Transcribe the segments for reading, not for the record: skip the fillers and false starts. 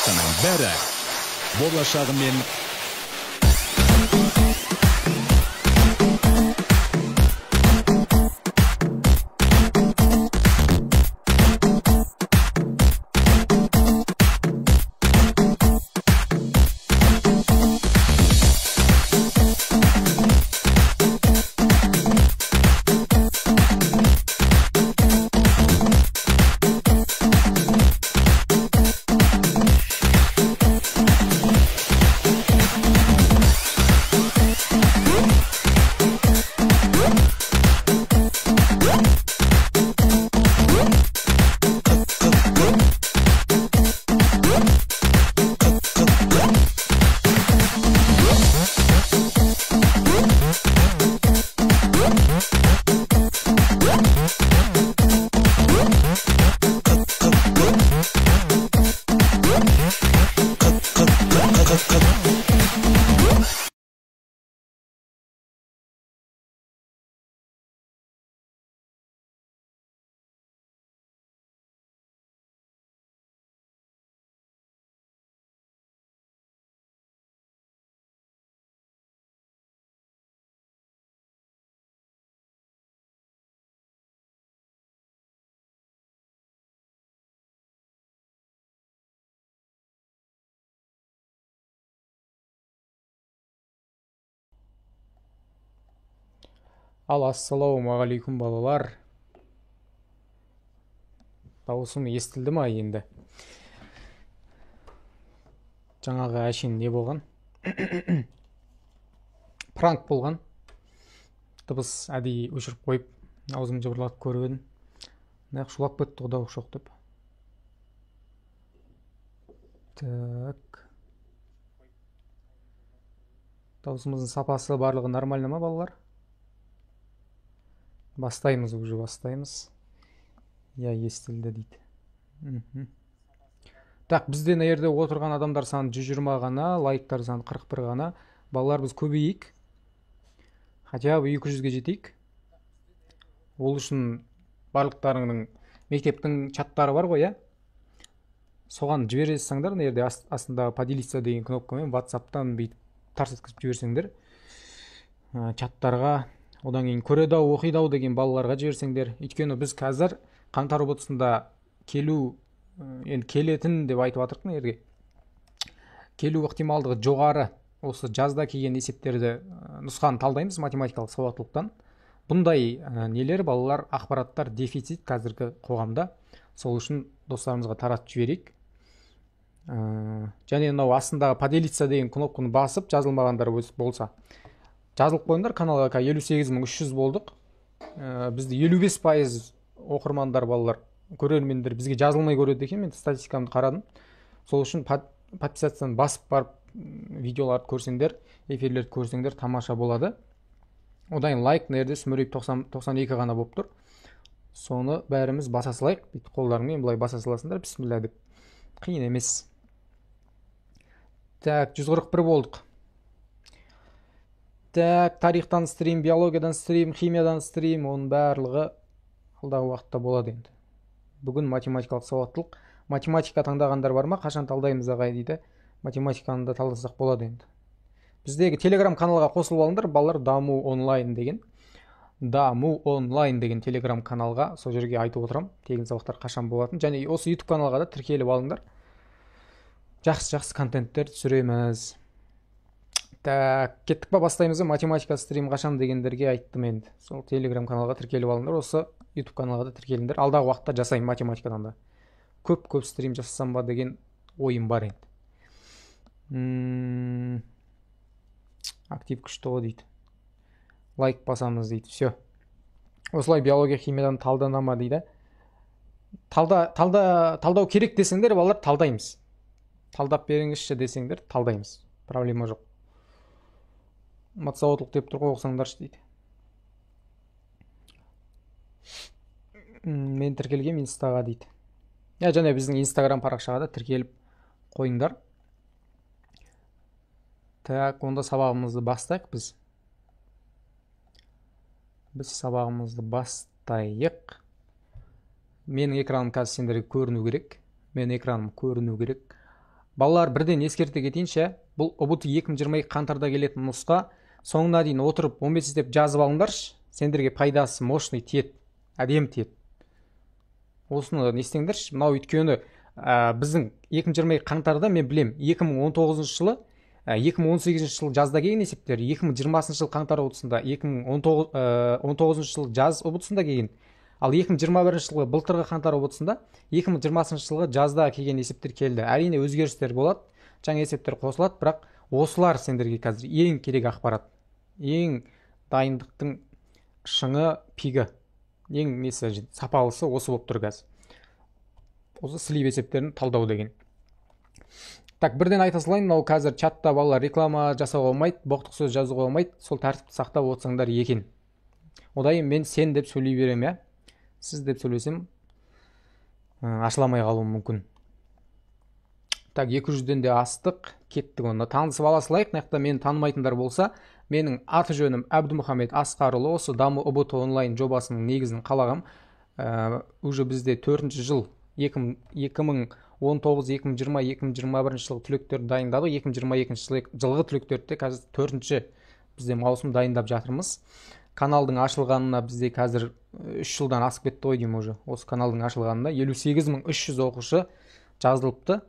музыканың бәрі болашағымен Ассалаумағалейкум балалар. Дауысым естілді ма енді? Жаңағы әшейін не болған? Пранк болған. Дыбыс әдейі өшіріп қойып, аузым жыбырлатып көріп едім. Нақ шулап кетті құда ұқшоқ деп. Так. Дауысымыздың сапасы барлығы нормально ма балалар? Бастаймыз, уже бастаймыз. Я естілді дейді. Так, бізде жерде отырған адамдар саны 120 ғана, лайктар саны 41 ғана. Балалар, біз көбейік. Хотя бы 200-ге жетейік. Ол үшін барлықтарының мектептің чаттары бар ғой, я? Соған жібересіңдер, жерде астында поделиться деген кнопкамен WhatsApp-тан бүйтіп тарс еткізіп жіберсеңдер. Чаттарға одан кейін көредау, оқидау деген балаларға жіберсеңдер. Өйткені біз қазір қаңтар ұбытысында келетін деп айтып жатырмын жерге. Келу ықтималдығы жоғары. Осы жазда келген есептерді нұсқаны талдаймыз математикалық сауаттылықтан. Бұндай нелер балалар ақпараттар дефицит қазіргі қоғамда. Сол үшін достарымызға таратып жіберейік. Және мынау астындағы поделиться деген кнопканы басып жазылмағандар болса жазылып қойыңдар. Каналға 58300 болдық. Бізді 55% оқырмандар балалар, көрермендер бізге жазылмай көреді екен. Мен статистикамды қарадым. Сол үшін подписацияны басып барып видеоларды көрсеңдер, эфирлерді көрсеңдер тамаша болады. Одан лайк нерде сүмірейіп 92 ғана болып тұр. Соны бәріміз баса салайық. Бүйтіп қолдарыңмен былай баса саласыңдар. Бисмилля деп. Қиын емес. Так, 141 болдық. Так, тарихтан стрим, биологиядан стрим, химиядан стрим, оның барлығы алдағы уақытта болады енді. Бүгін математикалық сауаттылық. Математика таңдағандар бар ма? Қашан талдаймыз ағай дейді. Математиканы да талдасақ болады енді. Біздегі телеграм каналға қосылып алыңдар, балалар, даму онлайн деген. Даму онлайн деген телеграм каналға, сол жерге айтып отырам, тегін сабақтар қашан болатын. Және осы YouTube каналға да тіркеліп алыңдар. Жақсы контенттер түсіреміз. Так, кеттік па, бастаймыз. Математика стрим қашан дегендерге айттым енді. Сол телеграм каналға тіркеліп алыңдар, осы YouTube каналға да тіркеліңдер. Алдағы уақытта жасайын математикадан да. Көп стрим жасасам ба деген ойым бар енді. Актив күшті ғой дейді. Лайк басамыз дейді. Все. Осылай биология химиядан талданама дейді. Талдау керек десеңдер, балалар, талдаймыз. Талдап беріңізші десеңдер, талдаймыз. Проблема жоқ. Матсауатлық деп тұр ғой, оқысаңдаршы дейді. Мен тіркелгем инстаға дейді. Және біздің инстаграм парақшаға да тіркеліп қойыңдар. Так, онда сабағымызды бастайық біз. Біз сабағымызды бастайық. Менің экраным қазір сендерге көріну керек. Менің экраным көріну керек. Балалар, бірден ескерте кетейінші, бұл ұбт 2022 қаңтарда келетін нұсқа. Соңына дейін отырып 15 деп жазып алыңдаршы, сендерге пайдасы мощный тиеді, әдемі тиеді. Осыны не істеңдерші? Мынау өйткені біздің 2022 қаңтарда мен білем, 2019 жылы 2018 жылы жазда келген есептер, 2020 жыл қаңтар ұбытысында, 2019 жыл жаз ұбытысында келген. Ал 2021 жылғы былтырғы қаңтар ұбытысында 2020 жылғы жазда келген есептер келді. Әрине өзгерістер болады, жаңа есептер қосылады, бірақ осылар сендерге қазір ең керек ақпарат. Ең дайындықтың шыңы, пигі, ең сапалысы осы болып тұр қазір. Осы слив есептерін талдау деген. Так, бірден айта салайын, мынау қазір чатта балалар реклама жасауға болмайды, боқтық сөз жазуға болмайды, сол тәртіпті сақтап отырсаңдар екен. Одан мен сен деп сөйлей берем, я? Сіз деп сөйлесем ашыламай қалуым мүмкін. Так, 200-ден де астық, кеттік онда. Танысып ала салайық, нақта мені танымайтындар болса, менің аты жөнім Әбдімұхамед Асқарұлы, осы даму ұбт онлайн жобасының негізін қалағам. Уже бізде 4-ші жыл 2019, 2020, 2021 жылғы түлектерді дайындады. 2022 жылғы түлектерді қазір 4-ші бізде маусым дайындап жатырмыз. Каналдың ашылғанына бізде қазір 3 жылдан асып кетті ғой деймін уже. Осы каналдың ашылғанында 58.300 оқушы жазылыпты.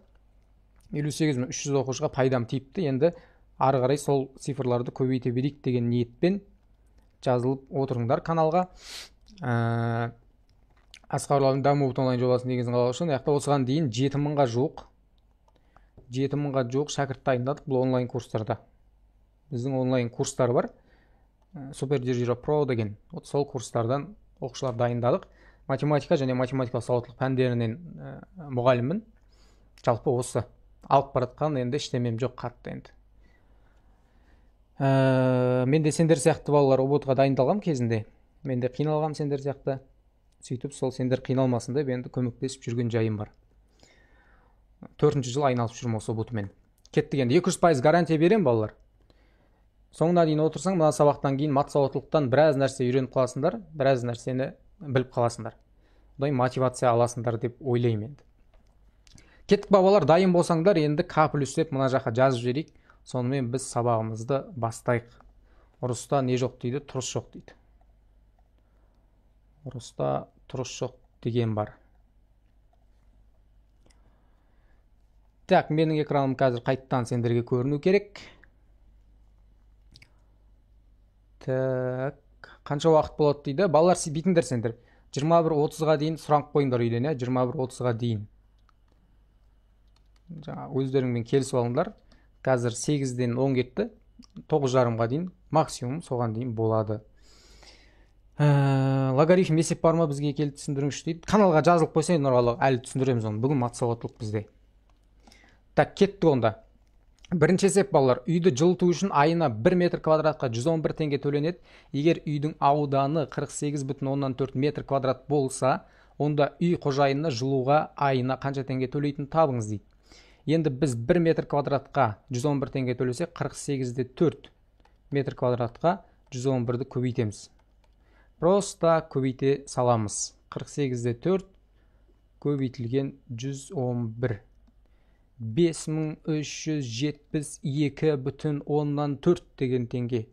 58.300 оқушыға пайдам тиіпті. Енді ары қарай сол цифрларды көбейте берейік деген ниетпен жазылып отырыңдар каналға. Асқарұлы даму ұбт онлайн жобасының негізін қалау үшін, осыған дейін 7.000-ға жуық шәкірт дайындадық бұл онлайн курстарда. Біздің онлайн курстар бар. Супер Держира Pro деген. Сол курстардан оқушылар дайындадық. Математика және математикалық сауаттылық пәндерінен мұғаліммін. Жалпы осы алып баратқан енді іштемем жоқ қатты енді. Мен де сендер сияқты балалар ұбт-ға дайындалғам кезінде. Мен де қиналғам сендер сияқты. Сөйтіп сол сендер қиналмасын деп енді көмектесіп жүрген жайым бар. 4-ші жыл айналып жүрмін осы ұбтымен. Кеттік енді 200% гарантия берем балалар. Соңына дейін отырсаң, мына сабақтан кейін мат сауаттылықтан біраз нәрсе үйреніп қаласыңдар, біраз нәрсені біліп қаласыңдар. Одан мотивация аласыңдар деп ойлаймын енді. Кеттік балалар, дайын болсаңдар, енді К+ деп мына жаққа жазып жіберейік. Сонымен біз сабағымызды бастайық. Ұрыста не жоқ дейді, тұрыс жоқ дейді. Ұрыста тұрыс жоқ деген бар. Так, менің экраным қазір қайттан сендерге көріну керек. Так, қанша уақыт болады дейді. Балалар битіңдер сендер. 21:30-ға дейін сұрақ қойыңдар үйден, 21:30-ға дейін. Жаңа өздеріңмен келісіп алыңдар. Қазір 8-ден 10 кетті. 9:30-ға дейін максимум соған дейін болады. Логарифм есеп бар ма, бізге келді түсіндіріңізші дейді. Каналға жазылып қойсаң, Нұрғалы, әлі түсіндіреміз оны. Бүгін мат сауаттылық бізде. Так, кеттік онда. Бірінші есеп балалар, үйді жылыту үшін айына 1 метр квадратқа 111 теңге төленеді. Егер үйдің ауданы 48,4 метр квадрат болса, онда үй қожайынына жылуға айына қанша теңге төлейтін табыңыз дейді. Енді біз 1 метр квадратқа 111 теңге төлесек, 48,4 метр квадратқа 111-ді көбейтеміз. Просто көбейте саламыз. 48,4 көбейтілген 111. 5372,4 деген теңге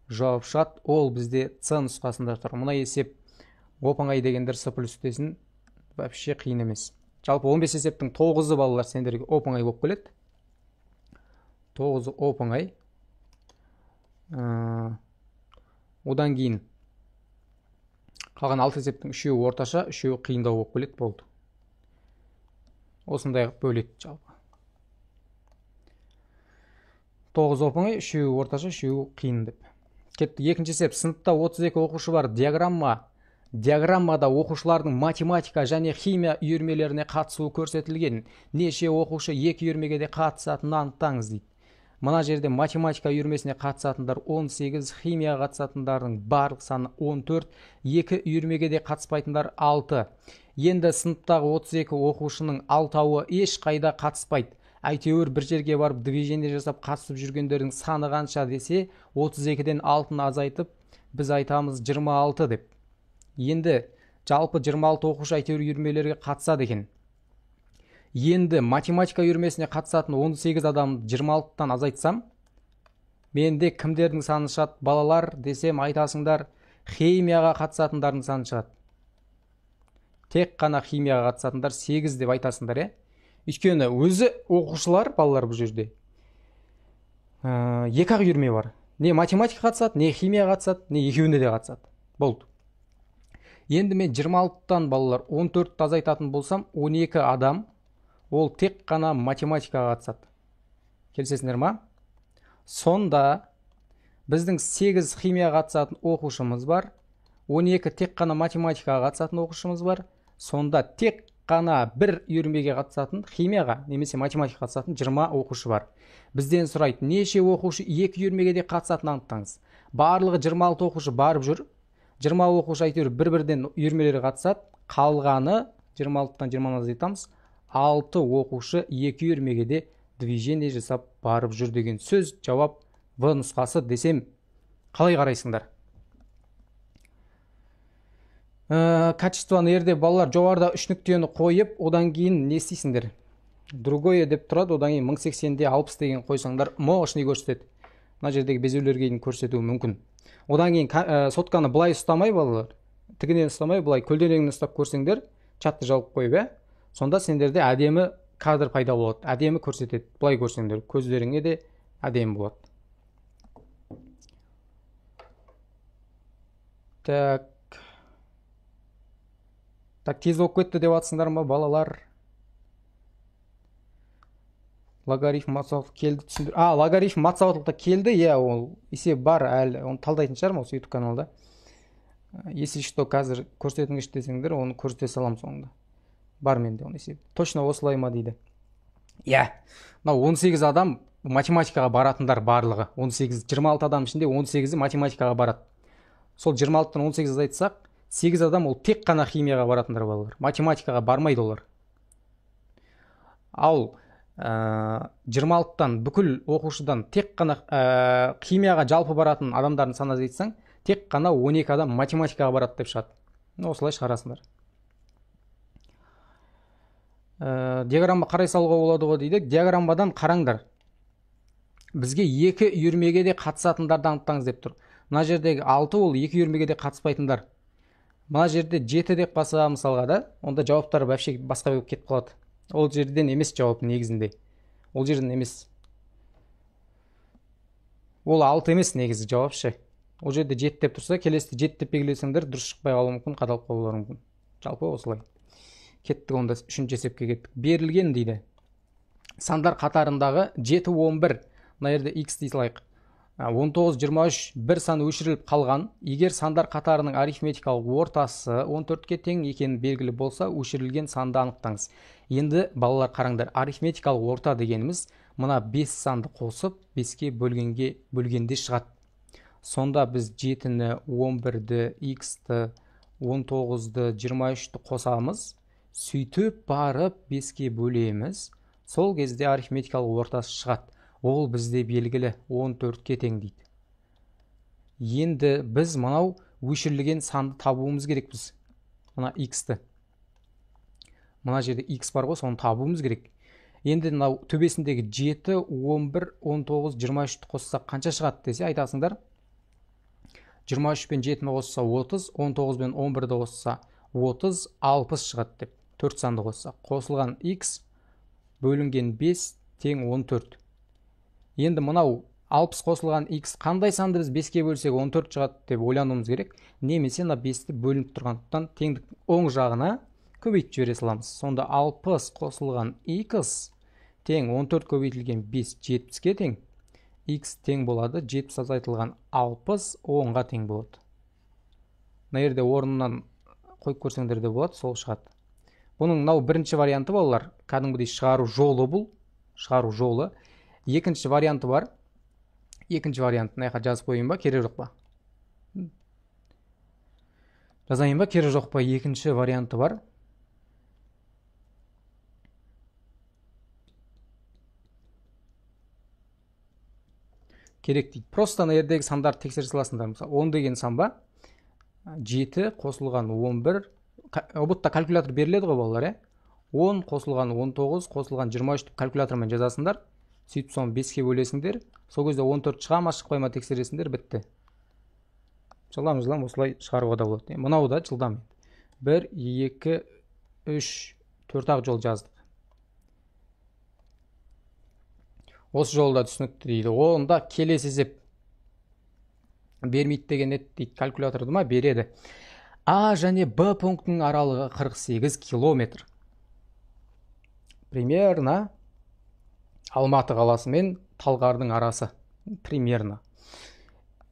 жауап шығады. Ол бізде С нұсқасында тұр. Мұна есеп оп-оңай дегендер С+ десін, вообще қиын емес. Жалпы 15 есептің 9-ы балалар сендерге оп-оңай болып келеді. 9-ы оп-оңай. Одан кейін қалған 6 есептің 3-еуі орташа, 3-еуі қиындау болып келеді, болды. Осындай бөледі жалпы. 9 оп-оңай, 3-еуі орташа, 3-еуі қиын деп. Кетті. Екінші есеп, сыныпта 32 оқушы бар. Диаграммада оқушылардың математика және химия үйірмелеріне қатысуы көрсетілген. Неше оқушы 2 үйірмеге де қатысатынын анықтаңыз дейді. Мына жерде математика үйірмесіне қатысатындар 18, химия қатысатындардың барлық саны 14, 2 үйірмеге де қатыспайтындар 6. Енді сыныптағы 32 оқушының 6-ауы еш қайда қатыспайды. Әйтеуір бір жерге барып движение жасап қатысып жүргендердің саны қанша десе, 32-ден 6-ны азайтып, біз айтамыз 26 деп. Енді жалпы 26 оқушы әйтеуір үйірмелерге қатысады екен. Енді математика үйірмесіне қатысатын 18 адам 26-тан азайтсам, менде кімдердің саны шығады? Балалар десем айтасыңдар, химияға қатысатындардың саны шығады. Тек қана химияға қатысатындар 8 деп айтасыңдар, Өйткені өзі оқушылар, балалар бұл жерде. Екі-ақ үйірме бар. Не математика қатысады, не химия қатысады, не екеуіне де қатысады. Болды. Енді мен 26-тан балалар 14-ті азайтатын болсам, 12 адам ол тек қана математикаға қатысады. Келісесіңдер ма? Сонда біздің 8 химияға қатысатын оқушымыз бар, 12 тек қана математикаға қатысатын оқушымыз бар. Сонда тек қана бір үйірмеге қатысатын химияға немесе математика қатысатын 20 оқушы бар. Бізден сұрайды, неше оқушы екі үйірмеге де қатысатынын анықтаңыз. Барлығы 26 оқушы барып жүр. 20 оқушы әйтеуір бір-бірден үйірмелері қатысады. Қалғаны 26-тан 20-ны азайтамыз. 6 оқушы екі үйірмеге де движение жасап барып жүр деген сөз. Жауап В нұсқасы десем, қалай қарайсыңдар? Качествоны ерде балалар жоғарда 3 нүктені қойып, одан кейін не істейсіңдер? Другое деп тұрады, одан кейін 1080-де 60 деген қойсаңдар, мощный көрсетеді. Мына жердегі безеулерге дейін көрсетуі мүмкін. Одан кейін сотканы былай ұстамай балалар, тігінен ұстамай, былай көлденеңінен ұстап көрсеңдер, чатты жауып қойып, сонда сендерде әдемі кадр пайда болады, әдемі көрсетеді. Былай көрсеңдер, көздеріңе де әдемі болады. Так, тез болып кетті деп атсыңдар ма, балалар? Логарифм матсауаттылық келді түсіндір. Логарифм матсауаттылықта келді, ол есеп бар әлі, оны талдайтын шығармын осы YouTube каналда. Если что, қазір көрсетіңіз десеңдер, оны көрсете салам соңында. Бар менде оны есеп. Точно осылай ма дейді. Мынау 18 адам математикаға баратындар барлығы. 26 адам ішінде 18-і математикаға барады. Сол 26-тан 18 азайтсақ, 8 адам ол тек қана химияға баратындар балалар. Математикаға бармайды олар. Ал 26-тан бүкіл оқушыдан тек қана химияға жалпы баратын адамдардың саны азайтсаң, тек қана 12 адам математикаға барады деп шығады. Осылай шығарасыңдар. Диаграмма қарай салуға болады ғой дейді. Диаграммадан қараңдар. Бізге екі үйірмеге де қатысатындарды анықтаңыз деп тұр. Мына жердегі 6 ол екі үйірмеге де қатыспайтындар. Мына жерде 7 деп баса мысалға да, онда жауаптар вообще басқа болып кетіп қалады. Ол жерден емес жауап негізінде. Ол жерден емес. Ол 6 емес негізі жауап ше. Ол жерде 7 деп тұрса, келесіде 7 деп белгілесеңдер, дұрыс шықпай қалуы мүмкін, қадалып қалуы мүмкін. Жалпы осылай. Кеттік онда үшінші есепке кеттік. Берілген дейді. Сандар қатарындағы 7, 11, мына жерде x дей салайық. 19, 23 бір сан өшіріліп қалған. Егер сандар қатарының арифметикалық ортасы 14-ке тең екені белгілі болса, өшірілген санды анықтаңыз. Енді балалар қараңдар, арифметикалық орта дегеніміз мына 5 санды қосып 5-ке бөлгенде шығады. Сонда біз 7-ні, 11-ді, x-ті, 19-ді, 23-ті қосамыз. Сөйтіп барып 5-ке бөлеміз. Сол кезде арифметикалық ортасы шығады. Ол бізде белгілі 14-ке тең дейді. Енді біз мынау өшірілген санды табуымыз керекпіз. Мына x-ті. Мына жерде x бар ғой, соны табуымыз керек. Енді мынау төбесіндегі 7, 11, 19, 23-ті қоссақ қанша шығады десе айтасыңдар. 23 пен 7-ні қосса 30, 19 пен 11-ді қосса 30, 60 шығады деп. 4 санды қоссақ. Қосылған x бөлінген 5 тең 14. Енді мынау 60 қосылған x қандай санды біз 5-ке бөлсек 14 шығады деп ойлануымыз керек. Немесе 5-ті бөлініп тұрғандықтан теңдік оң жағына көбейтіп жібере саламыз. Сонда 60 қосылған x тең 14 көбейтілген 5 70-ке тең. X тең болады, 70 азайтылған 60 10-ға тең болады. Мына жерде орнынан қойып көрсеңдер де болады, сол шығады. Бұның мынау бірінші варианты балалар, кәдімгідей шығару жолы бұл, шығару жолы. Екінші варианты бар. Екінші вариантын аяққа жазып қойын ба, керек жоқ па? Жазайын ба, керек жоқ па? Екінші варианты бар. Керек дейді. Просто ана жердегі сандарды тексере саласыңдар. Мысалы, 10 деген сан ба? 7 қосылған 11. Бұтта калькулятор беріледі ғой балалар, 10 қосылған 19 қосылған 23 деп калькулятормен жазасыңдар. Сөйтіп соны 5-ке бөлесіңдер. Сол кезде 14 шыға ма шықпай ма тексересіңдер, бітті. Жылдам осылай шығаруға да болады. Мынау да жылдам. 1, 2, 3, 4 жол жаздық. Осы жолда түсінікті дейді. Онда келесі есеп бермейді деген еді дейді. Калькуляторды ма? Береді. А және Б пунктінің аралығы 48 километр. Примерно Алматы қаласы мен Талғардың арасы. Примерно.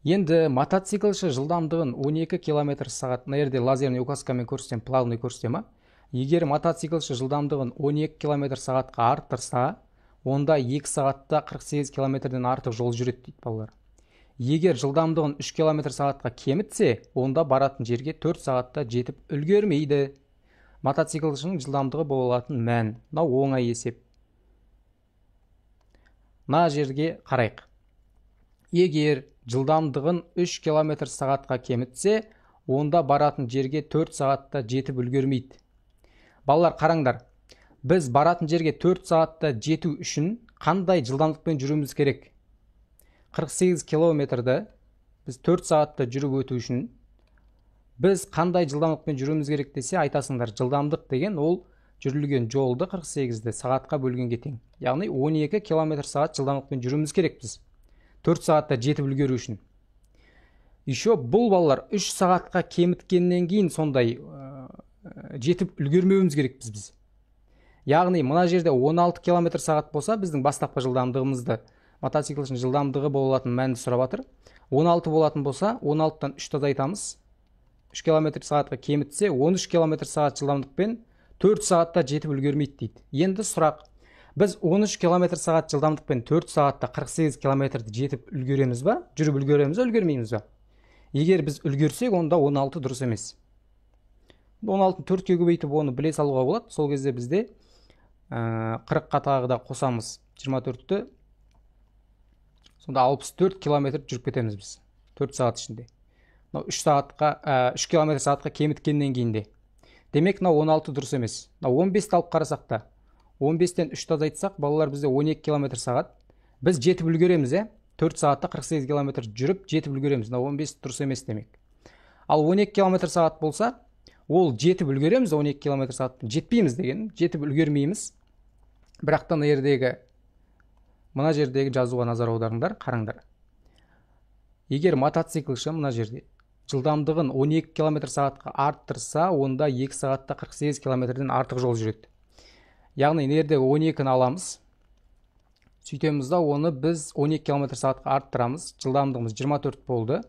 Енді мотоциклші жылдамдығын 12 км сағат. Мына жерде лазерный указкамен көрсетем, плавный көрсетем. Егер мотоциклші жылдамдығын 12 км сағатқа арттырса, онда 2 сағатта 48 км-ден артық жол жүреді дейді балалар. Егер жылдамдығын 3 км сағатқа кемітсе, онда баратын жерге 4 сағатта жетіп үлгермейді. Мотоциклшінің жылдамдығы болатын мән. Мынау оңай есеп. Мына жерге қарайық. Егер жылдамдығын 3 км сағатқа кемітсе, онда баратын жерге 4 сағатта жетіп үлгермейді. Балалар қараңдар. Біз баратын жерге 4 сағатта жету үшін қандай жылдамдықпен жүруіміз керек? 48 километрді біз 4 сағатта жүріп өту үшін біз қандай жылдамдықпен жүруіміз керек десе, айтасыңдар, жылдамдық деген ол жүрілген жолды 48-ді сағатқа бөлгенге тең. Яғни 12 км сағат жылдамдықпен жүруіміз керек біз. 4 сағатта жетіп үлгеру үшін. Еще бұл балалар 3 сағатқа кеміткеннен кейін сондай жетіп үлгермеуіміз керек біз. Яғни мына жерде 16 км сағат болса, біздің бастапқы жылдамдығымызды, мотоциклшінің жылдамдығы болатын мәнді сұрап жатыр. 16 болатын болса, 16-тан 3 азайтамыз. 3 км сағатқа кемітсе, 13 км сағат жылдамдықпен 4 сағатта жетіп үлгермейді дейді. Енді сұрақ, біз 13 км сағат жылдамдықпен 4 сағатта 48 км-ді жетіп үлгереміз ба? Жүріп үлгереміз ба, үлгермейміз ба? Егер біз үлгерсек, онда 16 дұрыс емес. 16-ны 4-ке көбейтіп оны біле салуға болады. Сол кезде бізде 40-қа тағы да қосамыз 24-ті. Сонда 64 км жүріп кетеміз біз 4 сағат ішінде. 3 км сағатқа кеміткеннен кейінде. Демек, 16 дұрыс емес. 15-ті алып қарасақ та, 15-тен 3-ті азайтсақ, балалар бізде 12 км сағат. Біз жетіп үлгереміз, 4 сағатта 48 км жүріп жетіп үлгереміз. 15 дұрыс емес демек. Ал 12 км сағат болса, ол жетіп үлгереміз, 12 км сағаттан жетпейміз деген, жетіп үлгермейміз. Бірақтан мына жердегі жазуға назар аударыңдар, қараңдар. Егер мотоциклші мына жерде жылдамдығын 12 км сағатқа арттырса, онда 2 сағатта 48 км-ден артық жол жүреді. Яғни нердегі 12-ні аламыз. Сөйтеміз да, оны біз 12 км сағатқа арттырамыз. Жылдамдығымыз 24 болды.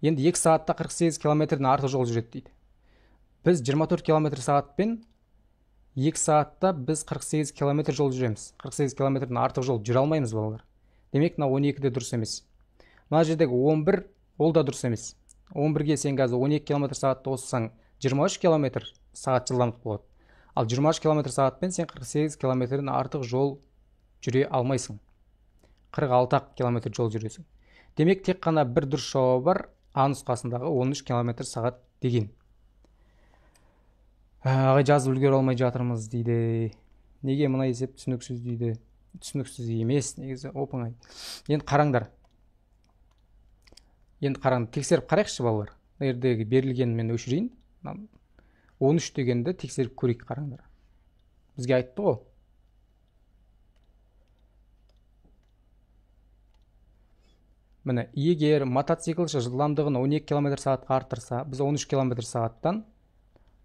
Енді 2 сағатта 48 км-ден артық жол жүреді дейді. Біз 24 км сағатпен 2 сағатта біз 48 км жол жүреміз. 48 км-ден артық жол жүре алмаймыз балалар. Демек, 12-де дұрыс емес. Мына жердегі 11, ол да дұрыс емес. 11-ге сен қазір 12 км сағатты қоссаң 23 км сағат жылдамдық болады. Ал 23 км сағатпен сен 48 км-ден артық жол жүре алмайсың. 46 км жол жүресің. Демек, тек қана бір дұрыс жауабы бар, А нұсқасындағы 13 км сағат деген. Ағай, жазып үлгере алмай жатырмыз дейді. Неге мына есеп түсініксіз дейді? Түсініксіз емес, негізі оп-оңай. Енді қараңдар. Тексеріп қарайықшы балалар. Мына жердегі берілгенін мен өшірейін. 13 дегенді тексеріп көрейік, қараңдар. Бізге айтты ғой. Міне, егер мотоциклші жылдамдығын 12 км сағатқа арттырса, біз 13 км сағаттан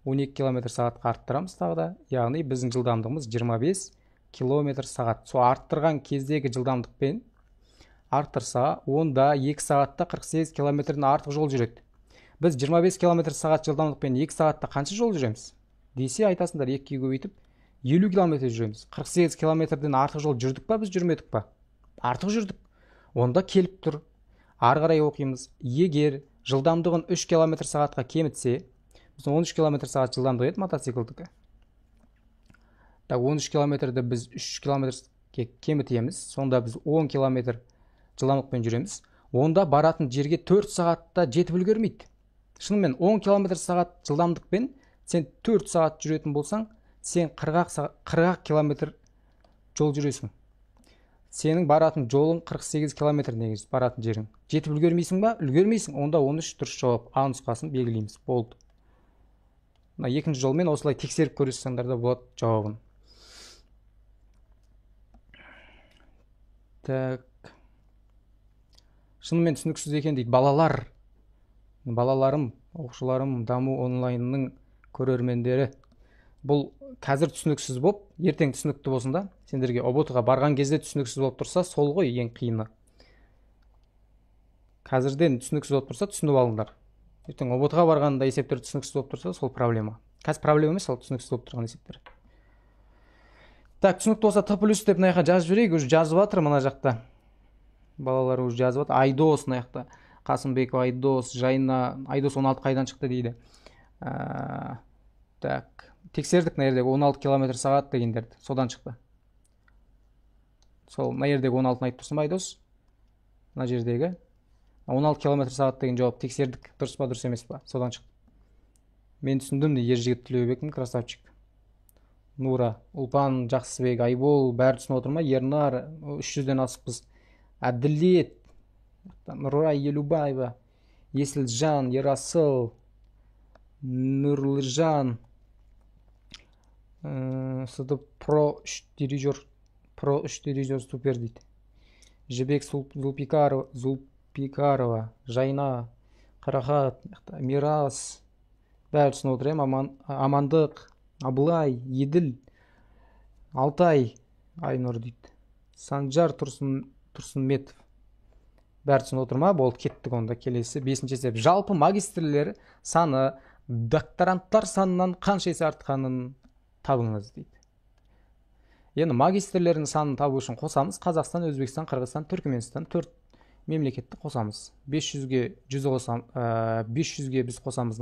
12 км сағатқа арттырамыз тағы да. Яғни біздің жылдамдығымыз 25 км сағат. Со арттырған кездегі жылдамдықпен арттырса, онда 2 сағатта 48 км-ден артық жол жүреді. Біз 25 км сағат жылдамдықпен 2 сағатта қанша жол жүреміз? Десе, айтасыңдар, 2-ге көбейтіп 50 км жүреміз. 48 км-ден артық жол жүрдік па, біз жүрмедік па? Артық жүрдік. Онда келіп тұр. Ары қарай оқимыз. Егер жылдамдығын 3 км сағатқа кемітсе, біз 13 км сағат жылдамдығы еді мотоциклдікі. 13 км-ді біз 3 км-ге кемітеміз. Сонда біз 10 км жылдамдықпен жүреміз. Онда баратын жерге 4 сағатта жетіп үлгермейді. Шынымен 10 км сағат жылдамдықпен сен 4 сағат жүретін болсаң, сен 40 километр жол жүресің. Сенің баратын жолың 48 километр негіз баратын жерің. Жетіп үлгермейсің ба? Үлгермейсің. Онда 13 дұрыс жауап. А нұсқасын белгілейміз. Болды. Мына екінші жолмен осылай тексеріп көрсеңдер де болады жауабын. Так. Шынымен түсініксіз екен дейді. Балаларым, оқушыларым, даму онлайнның көрермендері. Бұл қазір түсініксіз болып, ертең түсінікті болсын да. Сендерге ұбт-ға барған кезде түсініксіз болып тұрса, сол ғой ең қиыны. Қазірден түсініксіз болып тұрса, түсініп алыңдар. Ертең ұбт-ға барғанда есептер түсініксіз болып тұрса, сол проблема. Қазір проблема емес, сол түсініксіз болып тұрған есептер. Так, түсінікті болса Т+ деп мына жаққа жазып жіберейік. Уже жазып жатыр мына жақта. Балалар уже жазып жатыр. Айдос мына жақта. Қасымбеков Айдос, Жайна, Айдос 16 қайдан шықты дейді. Так, тексердік мына жердегі 16 км сағат дегендерді. Содан шықты. Сол мына жердегі 16-ны айтып тұрсың ба Айдос? Мына жердегі 16 км сағат деген жауап тексердік. Дұрыс па, дұрыс емес па? Содан шықты. Мен түсіндім де Ержігіт Тілеубекім, красавчик. Нура, Ұлпан, Жақсыбек, Айбол, бәрі түсініп отыр ма? Ернар, 300-ден асықпыз. Әділет, Нұрай Елубаева, Есілжан, Ерасыл, Нұрлыжан, Сыдып Про 3 дирижер супер дейді. Жібек Зулпикарова, Жайна, Қарақат, Мирас, бәрі түсініп отыр. Амандық, Абылай, Еділ, Алтай, Айнұр дейді. Санжар Тұрсынметов. Бәрі түсініп отыр ма? Болды, кеттік онда. Келесі 5-ші есеп. Жалпы магистрлер саны докторанттар санынан қанша есе артқанын табыңыз дейді. Енді магистрлердің санын табу үшін қосамыз. Қазақстан, Өзбекстан, Қырғызстан, Түркменстан 4 мемлекетті қосамыз. 500-ге 100 қосамыз. 500-ге біз қосамыз.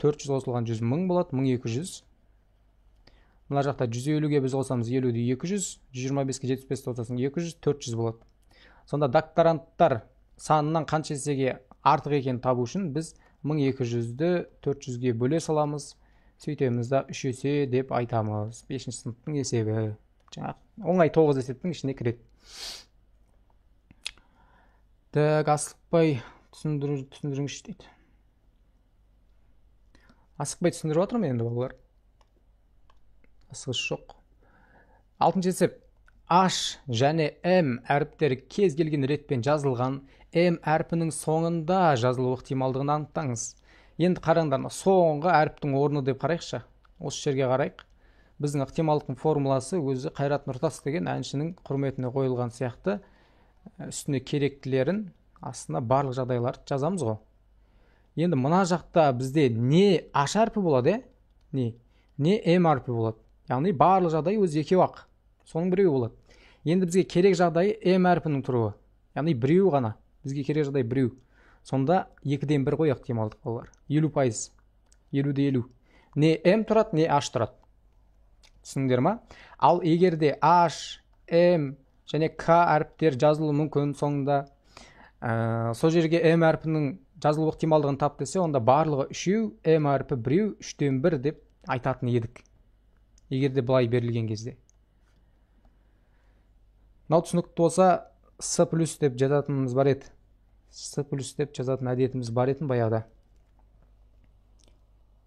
400 қосылған 100 мың болады, 1200. Мына жақта 150-ге біз қосамыз 50-де 200, 125-ге 75 қосасың 200, 400 болады. Сонда докторанттар санынан қанша есеге артық екен табу үшін біз 1200-ді 400-ге бөле саламыз. Сөйтеміз да 3 есе деп айтамыз. 5-ші сыныптың есебі. Оңай 9 есептің ішіне кіреді. Так, асықпай түсіндіріңізші дейді. Асықпай түсіндіріп отырмын енді балалар. Асығыс жоқ. 6-ші есеп. H және M әріптері кез келген ретпен жазылған M әрпінің соңында жазылу ықтималдығын анықтаңыз. Енді қараңдар, соңғы әріптің орны деп қарайықшы. Осы жерге қарайық. Біздің ықтималдықтың формуласы өзі Қайрат Нұртас деген әншінің құрметіне қойылған сияқты үстіне керектілерін астына барлық жағдайларды жазамыз ғой. Енді мына жақта бізде не H әрпі болады, не M әрпі болады. Яғни барлық жағдай өзі екеу ақ. Соның біреуі болады. Енді бізге керек жағдайы M әрпінің тұруы. Яғни біреу ғана. Бізге керек жағдай біреу. Сонда 2-ден 1 қой ықтималдық болар. 50%. 50-де 50. Не M тұрады, не H тұрады. Түсіндіңдер ма? Ал егерде H, M және K әріптер жазылуы мүмкін соңында, сол жерге M әрпінің жазылу ықтималдығын тап десе, онда барлығы 3, M әрпі 1, 3-ден 1 деп айтатын едік. Егерде бұлай берілген кезде. Мынау түсінікті болса, S+ деп жазатынымыз бар еді. S+ деп жазатын әдетіміз бар еді баяғыда.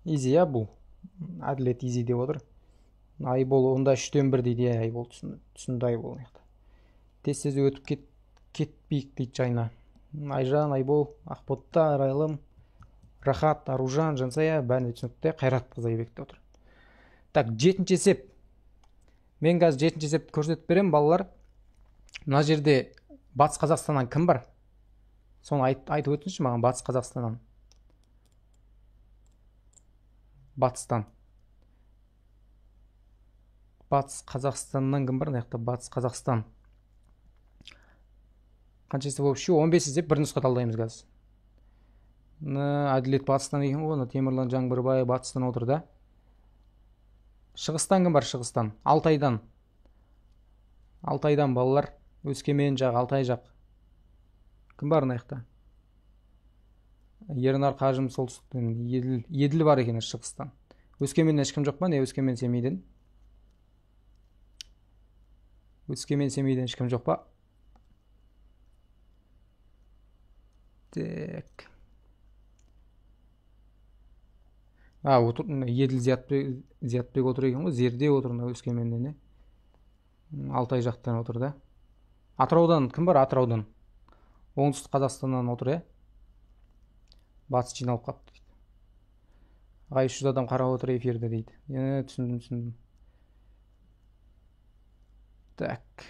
Изи, бұл. Әділет изи деп отыр. Айбол, онда 3-ден 1 дейді, Айбол түсінді Айбол. Тез өтіп кетпейік дейді Жайна. Айжан, Айбол, Ақботта, Арайлым, Рахат, Аружан, Жансая, бәріне түсінікті, Қайрат Қызайбек деп отыр. Так, 7-ші есеп. Мен қазір 7-ші есепті көрсетіп берем, балалар. Мына жерде Батыс Қазақстаннан кім бар? Соны айтып өтіңізші маған, Батыс Қазақстаннан. Батыстан. Батыс Қазақстаннан кім бар? Батыс Қазақстан. Қанша есеп болып? 15 есеп, бір нұсқа талдаймыз қазір. Әділет Батыстан екен ғой, Темірлан Жаңбырбай Батыстан отыр да. Шығыстан кім бар? Шығыстан. Алтайдан. Алтайдан балалар. Өскемен жақ, Алтай жақ. Кім бар наяқта? Ернар Қажым солтүстіктен. Еділ бар екен шығыстан. Өскеменнен ешкім жоқ па? Не, Өскемен Семейден? Өскемен Семейден ешкім жоқ па? Так. Еділ Зиятбек отыр екен ғой, Зерде отыр мына Өскеменнен, Алтай жақтан отыр да. Атыраудан кім бар? Атыраудан. Оңтүстік Қазақстаннан отыр, Батыс жиналып қапты дейді. 300 адам қарап отыр эфирді дейді. Түсіндім. Так.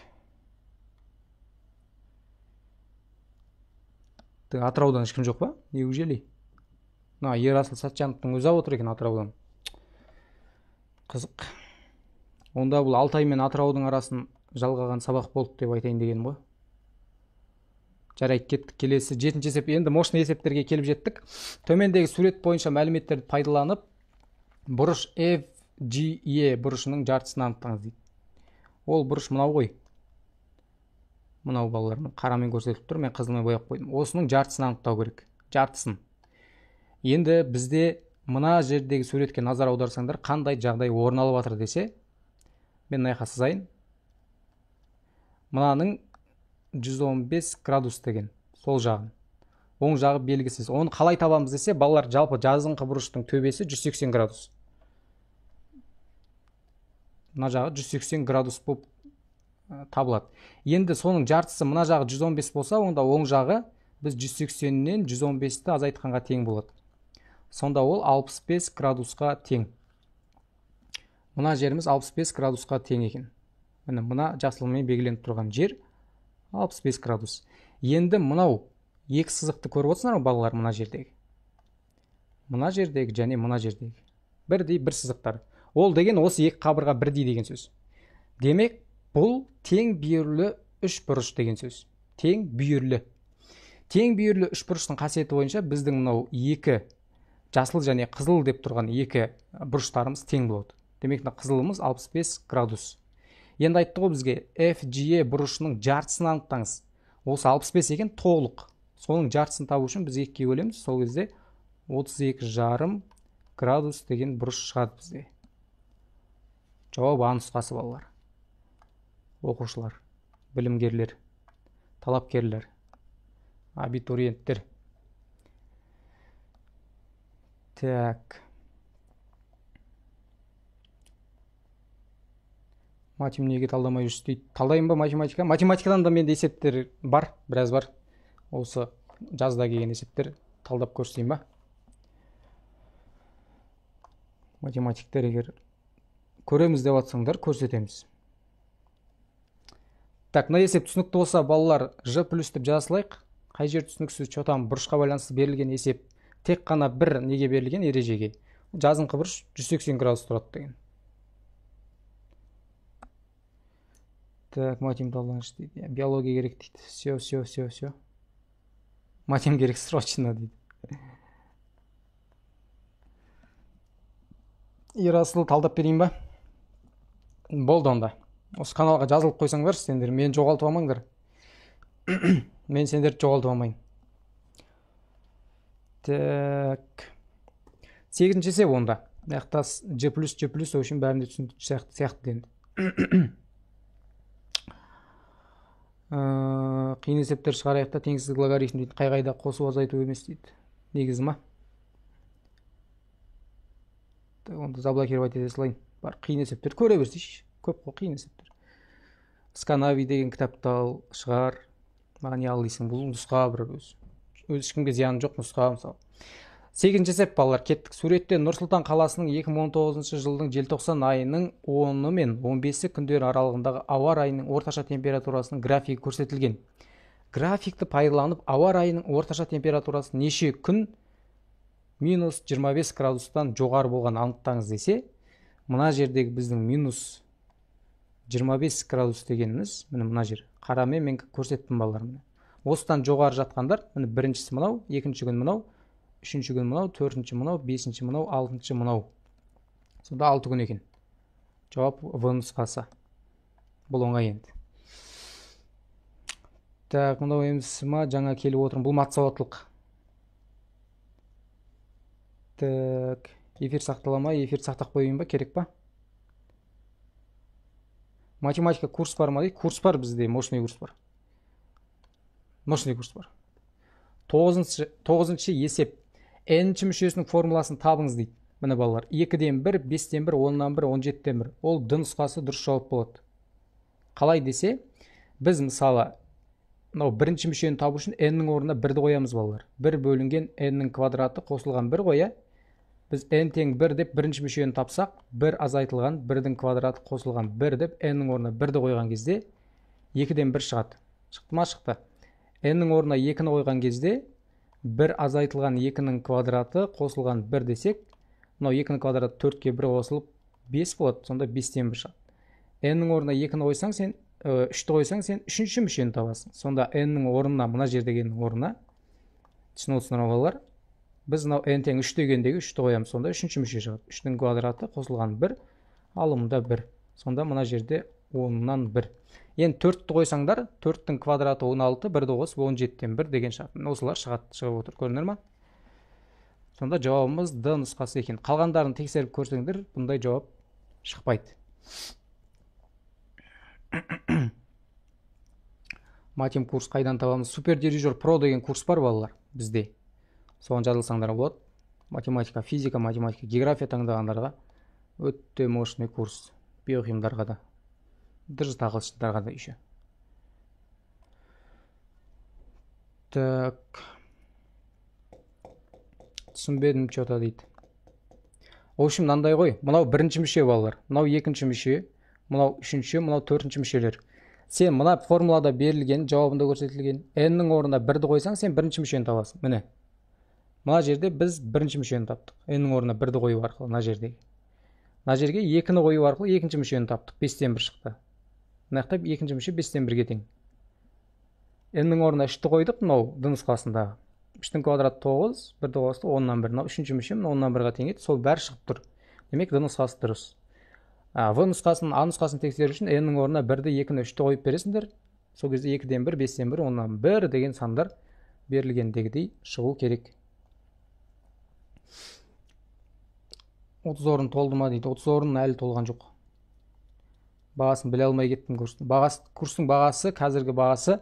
Атыраудан ешкім жоқ па? Неужели? Ерасыл Сатжановтың өзі отыр екен Атыраудан. Қызық. Онда бұл Алтай мен Атыраудың арасын жалғаған сабақ болды деп айтайын дегенім ғой. Жарайды, кеттік. Келесі 7-ші есеп. Енді мощный есептерге келіп жеттік. Төмендегі сурет бойынша мәліметтерді пайдаланып, бұрыш FGE бұрышының жартысын анықтаңыз дейді. Ол бұрыш мынау ғой. Мынау балаларым қарамен көрсетіліп тұр, мен қызылмен бояп қойдым. Осының жартысын анықтау керек. Жартысын. Енді бізде мына жердегі суретке назар аударсаңдар, қандай жағдай орын алып жатыр десе, мен мына жаққа сызайын. Мынаның 115 градус деген, сол жағын. Оң жағы белгісіз. Оны қалай табамыз десе, балалар, жалпы жазыңқы бұрыштың төбесі 180 градус. Мына жағы 180 градус болып табылады. Енді соның жартысы мына жағы 115 болса, онда оң жағы біз 180-нен 115-ті азайтқанға тең болады. Сонда ол 65 градусқа тең. Мына жеріміз 65 градусқа тең екен. Мына жасылмен белгіленіп тұрған жер 65 градус. Енді мынау екі сызықты көріп отырсыңдар ма балалар, мына жердегі? Мына жердегі және мына жердегі. Бірдей бір сызықтар. Ол деген осы екі қабырға бірдей деген сөз. Демек, бұл тең бүйірлі үш бұрыш деген сөз. Тең бүйірлі. Тең бүйірлі үш бұрыштың қасиеті бойынша біздің мынау екі жасыл және қызыл деп тұрған екі бұрыштарымыз тең болады. Демек, қызылымыз 65 градус. Енді айтты ғой бізге FGE бұрышының жартысын анықтаңыз. Осы 65 екен толық. Соның жартысын табу үшін біз екіге бөлеміз. Сол кезде 32,5 градус деген бұрыш шығады бізге. Жауап А нұсқасы балалар. Оқушылар, білімгерлер, талапкерлер, абитуриенттер. Так. Матем неге талдамай жүрсіз дейді. Талдайын ба математика? Математикадан да менде есептер бар, біраз бар. Осы жазда келген есептер талдап көрсетейін ба? Математиктер егер көреміз деп атсаңдар, көрсетеміз. Так, мына есеп түсінікті болса, балалар, Ж плюс деп жаза салайық. Қай жер түсініксіз, чотам бұрышқа байланысты берілген есеп тек қана бір неге берілген ережеге. Жазыңқы бұрыш 180 градус тұрады деген. Так, матем талданыш дейді. Биология керек дейді. Все. Матем керек срочно дейді. Ерасыл талдап берейін ба? Болды онда. Осы каналға жазылып қойсаңдар, сендер мен жоғалтып алмаңдар. Мен сендерді жоғалтып алмайын. Так. 8-ші есеп онда. Яқта Ж плюс, в общем, бәрінде түсінікті сияқты енді. Қиын есептер шығарайық та, теңсіздік логарифм дейді. Қай-қайда қосу азайту емес дейді. Негізі ма? Онда заблокировать ете салайын. Бар, қиын есептер көре берсейші. Көп қой қиын есептер. Сканави деген кітапты ал, шығар. Маған не алайсың? Бұл нұсқа бір өз ешкімге зияны жоқ нұсқа мысалы. 8-ші есеп балалар, кеттік. Суретте Нұр-Сұлтан қаласының 2019 жылдың желтоқсан айының 10 мен 15 күндер аралығындағы ауа райының орташа температурасының графигі көрсетілген. Графикті пайдаланып, ауа райының орташа температурасы неше күн минус 25 градустан жоғары болған анықтаңыз десе, мына жердегі біздің минус 25 градус дегеніміз, мына жер. Қарамен мен көрсеттім балаларымды. Осыдан жоғары жатқандар, біріншісі мынау, екінші күн мынау, үшінші күн мынау, төртінші мынау, бесінші мынау, алтыншы мынау. Сонда 6 күн екен. Жауап В нұсқасы. Бұл оңай енді. Так, мынау еміз ма, жаңа келіп отырмын. Бұл матсауаттылық. Так, Эфир сақтала ма? Эфир сақтап қояйын ба? Керек па? Математика курс бар ма дейді? Курс бар бізде, мощный курс бар. Мощный курс бар. 9-шы есеп. N-ші мүшесінің формуласын табыңыз дейді. Міне балалар, 2-ден 1, 5-ден 1, 10-нан 1, 17-ден 1. Ол д нұсқасы дұрыс жауап болады. Қалай десе, біз мысалы, бірінші мүшені табу үшін n-нің орнына 1-ді қоямыз балалар. 1 бөлінген n-нің квадраты қосылған 1 қоя. Біз n тең 1 деп бірінші мүшені тапсақ, 1 азайтылған 1-дің квадраты қосылған 1 деп n-нің орнына 1-ді қойған кезде 2-ден 1 шығады. Шықты ма? Шықты. n-нің орнына 2-ні қойған кезде 1 азайтылған 2-нің квадраты қосылған 1 десек, мынау 2-нің квадраты 4-ке 1 қосылып 5 болады, сонда 5-тен 1 шығады. n-нің орнына 2-ні қойсаң, сен 3-ті қойсаң, сен 3-ші мүшені табасың. Сонда n-нің орнына, мына жердегеннің орнына, түсініп отырсыңдар балалар, біз n тең 3 дегендегі 3-ті қоямыз, сонда 3-ші мүше шығады. 3-нің квадраты қосылған 1, алымында 1. Сонда мына жерде 10-нан 1. Енді 4-ті қойсаңдар, 4-тің квадраты 16, 1-ді қосып 17-тен 1 деген шығады. Осылар шығып отыр, көрінер ма? Сонда жауабымыз д нұсқасы екен. Қалғандарын тексеріп көрсеңдер, бұндай жауап шықпайды. Матем курс қайдан табамыз? Супердирижер про деген курс бар балалар бізде. Соған жазылсаңдар болады. Математика, физика, математика, география таңдағандарға өте мощный курс. Биохимдарға да, дұрыс ағылшындарға да еще. Так. Түсінбедім что-то дейді. В общем, мынандай ғой. Мынау бірінші мүше балалар. Мынау екінші мүше, мынау үшінші, мынау төртінші мүшелер. Сен мына формулада берілген, жауабында көрсетілген n-нің орнына 1-ді қойсаң, сен бірінші мүшені табасың. Міне. Мына жерде біз бірінші мүшені таптық. n-нің орнына 1-ді қою арқылы мына жердегі. Мына жерге 2-ні қою арқылы екінші мүшені таптық. 5-тен 1 шықты. Мына жақта екінші мүше 5-тен 1-ге тең. n-нің орнына 3-ті қойдық, мынау д нұсқасындағы. 3-тің квадраты 9, 1-ді қосты 10-нан 1. Мынау үшінші мүше, 10-нан 1-ға тең еді. Сол бәрі шығып тұр. Демек д нұсқасы дұрыс. В нұсқасын, А нұсқасын тексеру үшін n-нің орнына 1-ді, 2-ні, 3-ті қойып бересіңдер. Сол кезде 2-ден 1, 5-тен 1, 10-нан 1 деген сандар берілгендегідей шығу керек. 30 орын толды ма дейді. 30 орын әлі толған жоқ. Бағасын біле алмай кеттім курстың. Курстың бағасы, қазіргі бағасы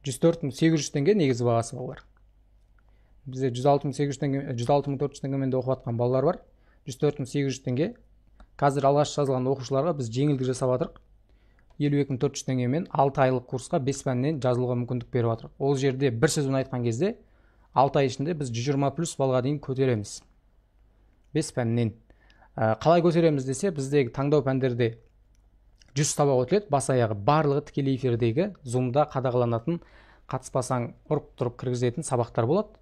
104.800 теңге негізі бағасы балалар. Бізде 106.400 теңгемен де оқып атқан балалар бар. 104.800 теңге. Қазір алғаш жазылған оқушыларға біз жеңілдік жасап жатырық. 52.400 теңгемен 6 айлық курсқа 5 пәннен жазылуға мүмкіндік беріп жатырық. Ол жерде бір сөзбен айтқан кезде 6 ай ішінде біз 120 плюс балға дейін көтереміз. 5 пәннен. Қалай көтереміз десе, біздегі таңдау пәндерде 100 сабақ өтіледі, бас аяғы барлығы тікелей эфирдегі Zoom-да қадағаланатын, қатыспасаң ұрып тұрып кіргізетін сабақтар болады.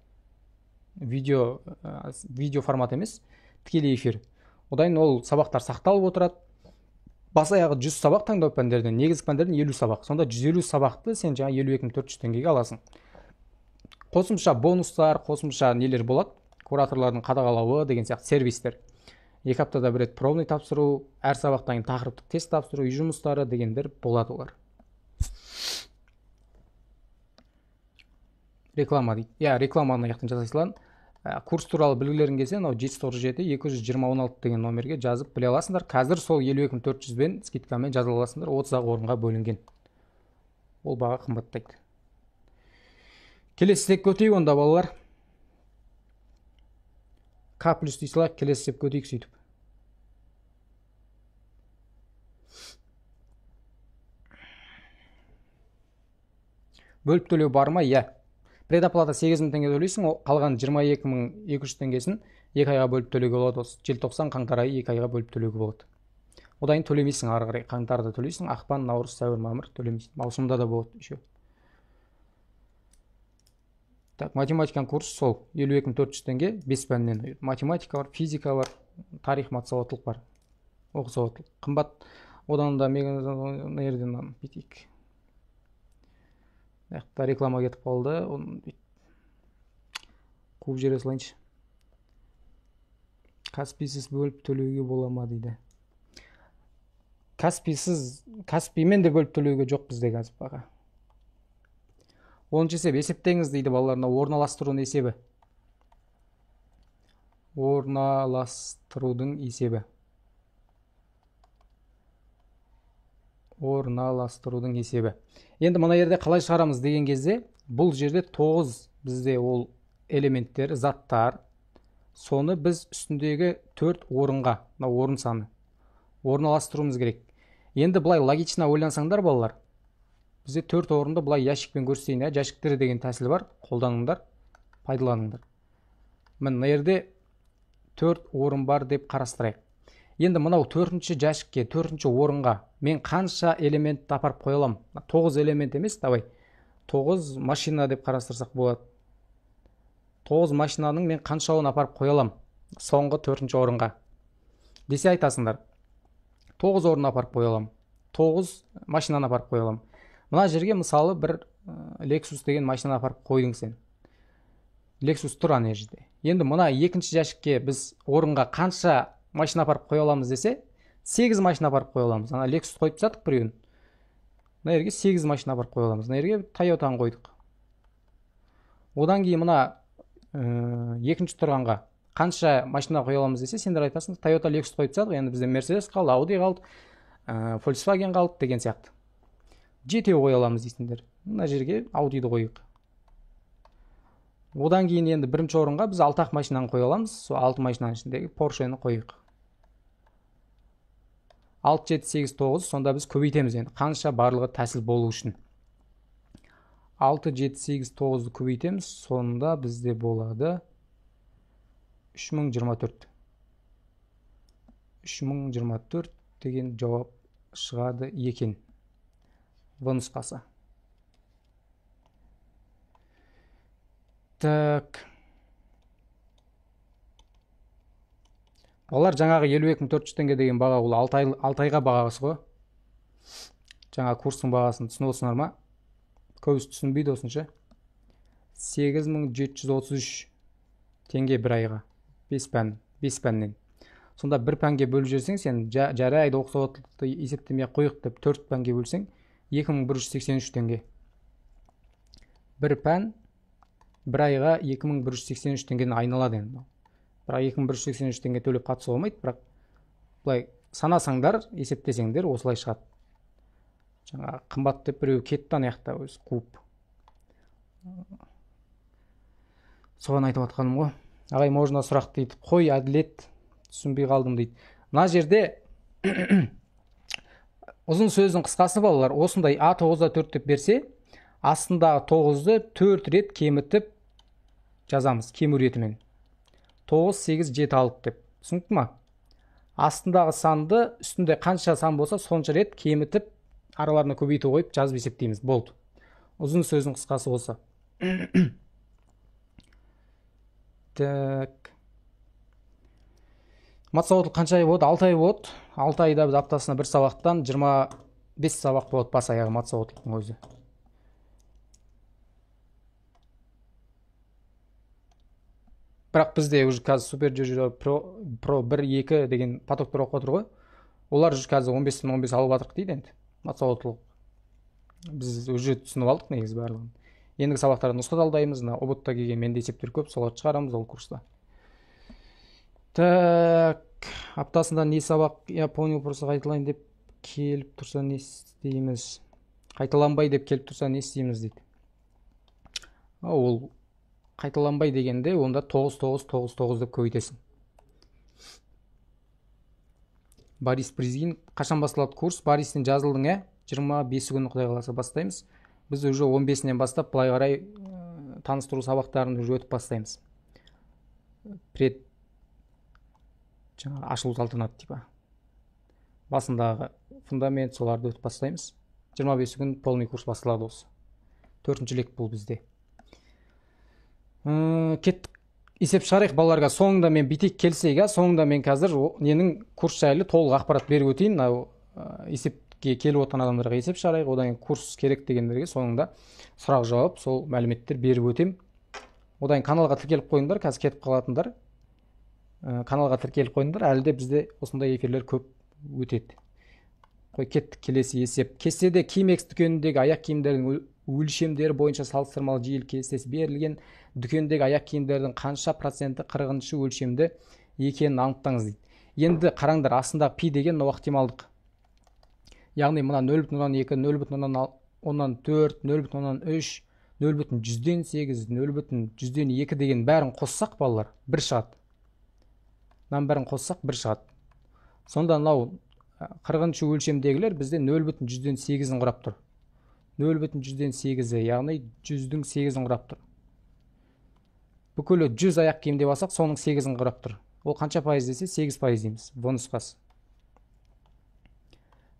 Видео формат емес, тікелей эфир. Одан ол сабақтар сақталып отырады. Бас аяғы 100 сабақ таңдау пәндерден, негізгі пәндерден 50 сабақ. Сонда 150 сабақты сен жаңа 52.400 теңгеге аласың. Қосымша бонустар, қосымша нелер болады. Кураторлардың қадағалауы деген сияқты сервистер. 2 аптада бір рет пробный тапсыру, әр сабақтан кейін тақырыптық тест тапсыру, үй жұмыстары дегендер болады олар. Реклама дейді. Рекламаны аяқтан жасайсылан. Курс туралы білгілерің келсе, 797-220-16 деген номерге жазып біле аласыңдар. Қазір сол 52.400 бен скидкамен жазыла аласыңдар, 30 орынға бөлінген. Ол баға қымбаттайды. Келесі степ көтейік онда балалар. К плюс дейсілайық, келесі степ көтейік сөйтіп. Бөліп төлеу бар ма? Предоплата 8.000 теңге төлейсің, қалған 22.200 теңгесін 2 айға бөліп төлеуге болады. Желтоқсан, қаңтар айы 2 айға бөліп төлеуге болады. Одан төлемейсің ары қарай. Қаңтарда төлейсің, ақпан, наурыз, сәуір, мамыр төлемейсің. Маусымда да болады еще. Так, математиканың курсы сол 52.400 теңге 5 пәннен. Математика бар, физика бар, тарих, матсауаттылық бар. Оқу сауаттылық. Қымбат. Одан да меганерден битейік. Реклама кетіп қалды. Қуып жере салайыншы. Каспийсіз бөліп төлеуге бола ма дейді. Каспиймен де бөліп төлеуге жоқ бізде қазір баға. 10-шы есеп есептеңіз дейді балаларына. Орналастырудың есебі. Орналастырудың есебі. Орналастырудың есебі. Енді мына жерде қалай шығарамыз деген кезде, бұл жерде 9 бізде ол элементтер, заттар. Соны біз үстіндегі 4 орынға, орын саны, орналастыруымыз керек. Енді бұлай логично ойлансаңдар балалар, бізде 4 орынды бұлай ящикпен көрсетейін. Ящиктер деген тәсіл бар, қолданыңдар, пайдаланыңдар. Мына жерде 4 орын бар деп қарастырайық. Енді мынау 4-ші ящикке, 4-ші орынға мен қанша элемент апарып қоя аламын? 9 элемент емес, давай. 9 машина деп қарастырсақ болады. 9 машинаның мен қаншауын апарып қоя аламын? Соңғы 4-ші орынға. Десе айтасыңдар. 9 орын апарып қоя аламын. 9 машинаны апарып қоя аламын. Мына жерге мысалы бір Lexus деген машина апарып қойдың сен. Lexus тұр ана жерде. Енді мына 2-ші ящикке біз орынға қанша машина апарып қоя аламыз десе, 8 машина апарып қоя аламыз. Ана Lexus қойып тастадық біреуін. Мына жерге 8 машина апарып қоя аламыз. Мына жерге Toyota'ны қойдық. Одан кейін мына 2-ші тұрғанға қанша машина қоя аламыз десе, сендер айтасың, Toyota, Lexus қойып тастадық. Енді бізде Mercedes қалды, Audi қалды, Volkswagen қалды деген сияқты. 7 қоя аламыз дейсіңдер. Мына жерге Audi'ді қойық. Одан кейін енді 1-ші орынға біз 6 машинаны қоя аламыз. Сол 6 машинаның ішіндегі Porsche'ны қойық. 6, 7, 8, 9. Сонда біз көбейтеміз енді. Қанша барлығы тәсіл болу үшін. 6, 7, 8, 9-ды көбейтеміз. Сонда бізде болады 3024. 3024 деген жауап шығады екен. В нұсқасы. Так. Олар жаңағы 52.400 теңге деген баға, ол 6 айға бағасы ғой. Жаңа курстың бағасын түсініп отырсыңдар ма? Көбісі түсінбейді осынша. 8733 теңге бір айға. 5 пәннен. Сонда бір пәнге бөліп жерсең, сен жарайды оқысауаттылықты есептемей қойық деп 4 пәнге бөлсең, 2183 теңге. Бір пән бір айға 2183 теңгені айналады енді. Бірақ 2183 теңге төлеп қатысуға болмайды, бірақ бұлай санасаңдар, есептесеңдер осылай шығады. Жаңа қымбат деп біреу кетті аяқта өзі қуып. Соған айтып отқаным ғой. Ағай, можно сұрақ дейді. Қой, әділет, түсінбей қалдым дейді. Мына жерде ұзын сөздің қысқасы балалар, осындай А9-да 4 деп берсе, астындағы 9-ды 4 рет кемітіп жазамыз, кему ретімен. 9, 8, 7 алып деп. Түсінікті ма? Астындағы санды үстінде қанша сан болса, сонша рет кемітіп, араларына көбейту қойып жазып есептейміз. Болды. Ұзын сөздің қысқасы болса. Так. Матсауытлық қанша ай болады? 6 ай болады. 6 айда біз аптасына бір сабақтан 25 сабақ болады бас аяғы матсауытлықтың өзі. Бірақ бізде уже қазір Super Junior Pro 1-2 деген потоктар оқып отыр ғой. Олар уже қазір 15-15 алып жатырық дейді енді. Матсауытлық. Біз уже түсініп алдық негізі барлығын. Ендігі сабақтарды нұсқа талдаймыз. ОБОТта келген менде есептер көп, соларды шығарамыз ол курста. Так, аптасында не сабақ, я понял, просто қайталайын деп келіп тұрса не істейміз? Қайталанбай деп келіп тұрса не істейміз дейді. Ол қайталанбай дегенде онда 9 деп көбейтесің. Борис Призгин, қашан басталады курс? Бористен жазылдың, 25 күні құдай қаласа бастаймыз. Біз уже 15-нен бастап былай қарай таныстыру сабақтарын уже өтіп бастаймыз. Ашылу салтанаты типа. Басындағы фундамент соларды өтіп бастаймыз. 25 күн полный курс басталады осы. 4-ші лек бұл бізде. Кеттік есеп шығарайық балаларға. Соңында мен битек келсек, соңында мен қазір ненің курс жайлы толық ақпарат беріп өтейін. Есепке келіп отырған адамдарға есеп шығарайық. Одан курс керек дегендерге соңында сұрақ жауап, сол мәліметтер беріп өтем. Одан каналға тіркеліп қойыңдар, қазір кетіп қалатындар. Каналға тіркеліп қойыңдар, әлі де бізде осындай эфирлер көп өтеді. Қой, кеттік келесі есеп. Кестеде Kimex дүкеніндегі аяқ киімдердің өлшемдері бойынша салыстырмалы жиілік кестесі берілген. Дүкендегі аяқ киімдердің қанша проценті 40-шы өлшемді екенін анықтаңыз дейді. Енді қараңдар, астындағы пи деген мынау ықтималдық. Яғни мына 0,2, 0,4, 0,3, 0,8, 0,2 деген бәрін қоссақ, балалар, бір шығады. Мынаның бәрін қоссақ, бір шығады. Сонда мынау 40-шы өлшемдегілер бізде 0,8-ін құрап тұр. 0,8, яғни 100-дің 8-ін құрап тұр. Бүкілі 100 аяқ киім деп алсақ, соның 8-ін құрап тұр. Ол қанша пайыз десе, 8% дейміз. В нұсқасы.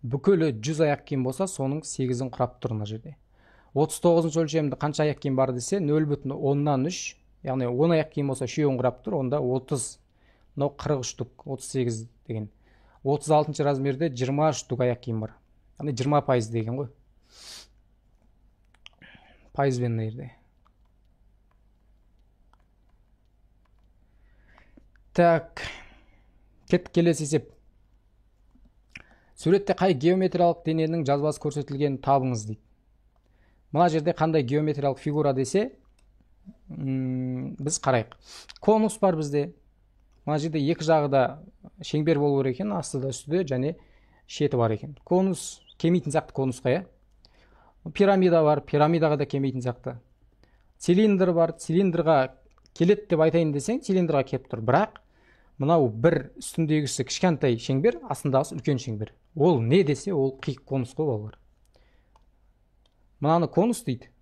Бүкілі 100 аяқ киім болса, соның 8-ін құрап тұр мына жерде. 39-шы өлшемді қанша аяқ киім бар десе, 0,10-3, яғни 10 аяқ киім болса, 3-ін құрап тұр, онда 30. Мынау 40 штук, 38 деген. 36-шы размерде 20 штук аяқ киім бар. Яғни 20% деген ғой. Пайызбен мына жерде. Так, келесі есеп. Суретте қай геометриялық дененің жазбасы көрсетілгенін табыңыз дейді. Мына жерде қандай геометриялық фигура десе, біз қарайық. Конус бар бізде. Мына жерде екі жағы да шеңбер болу керек екен, астыда үстіде және шеті бар екен. Конус келмейтін сияқты конусқа, иә. Пирамида бар, пирамидаға да келмейтін сияқты. Цилиндр бар, цилиндрға келет деп айтайын десең, цилиндрға келіп тұр. Бірақ мынау бір үстіндегісі кішкентай шеңбер, астындағысы үлкен шеңбер. Ол не десе, ол қиық конус қой, балалар. Мынаны конус дейді.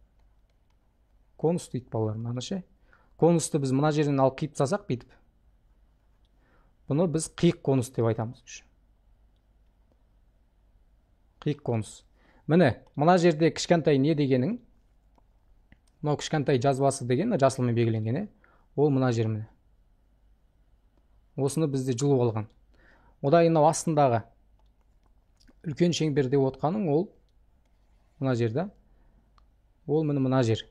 Конус дейді, балалар, мынаны ше. Конусты біз мына жерден алып қиып тастасақ бүйтіп. Бұны біз қиық конус деп айтамыз. Қиық конус. Міне, мына жерде кішкентай не дегенің, мынау кішкентай жазбасы деген, жасылмен белгіленген, ол мына жер міне. Осыны бізде жұлып алған. Одан мынау астындағы үлкен шеңберде отқаның, ол мына жерде. Ол мына жер.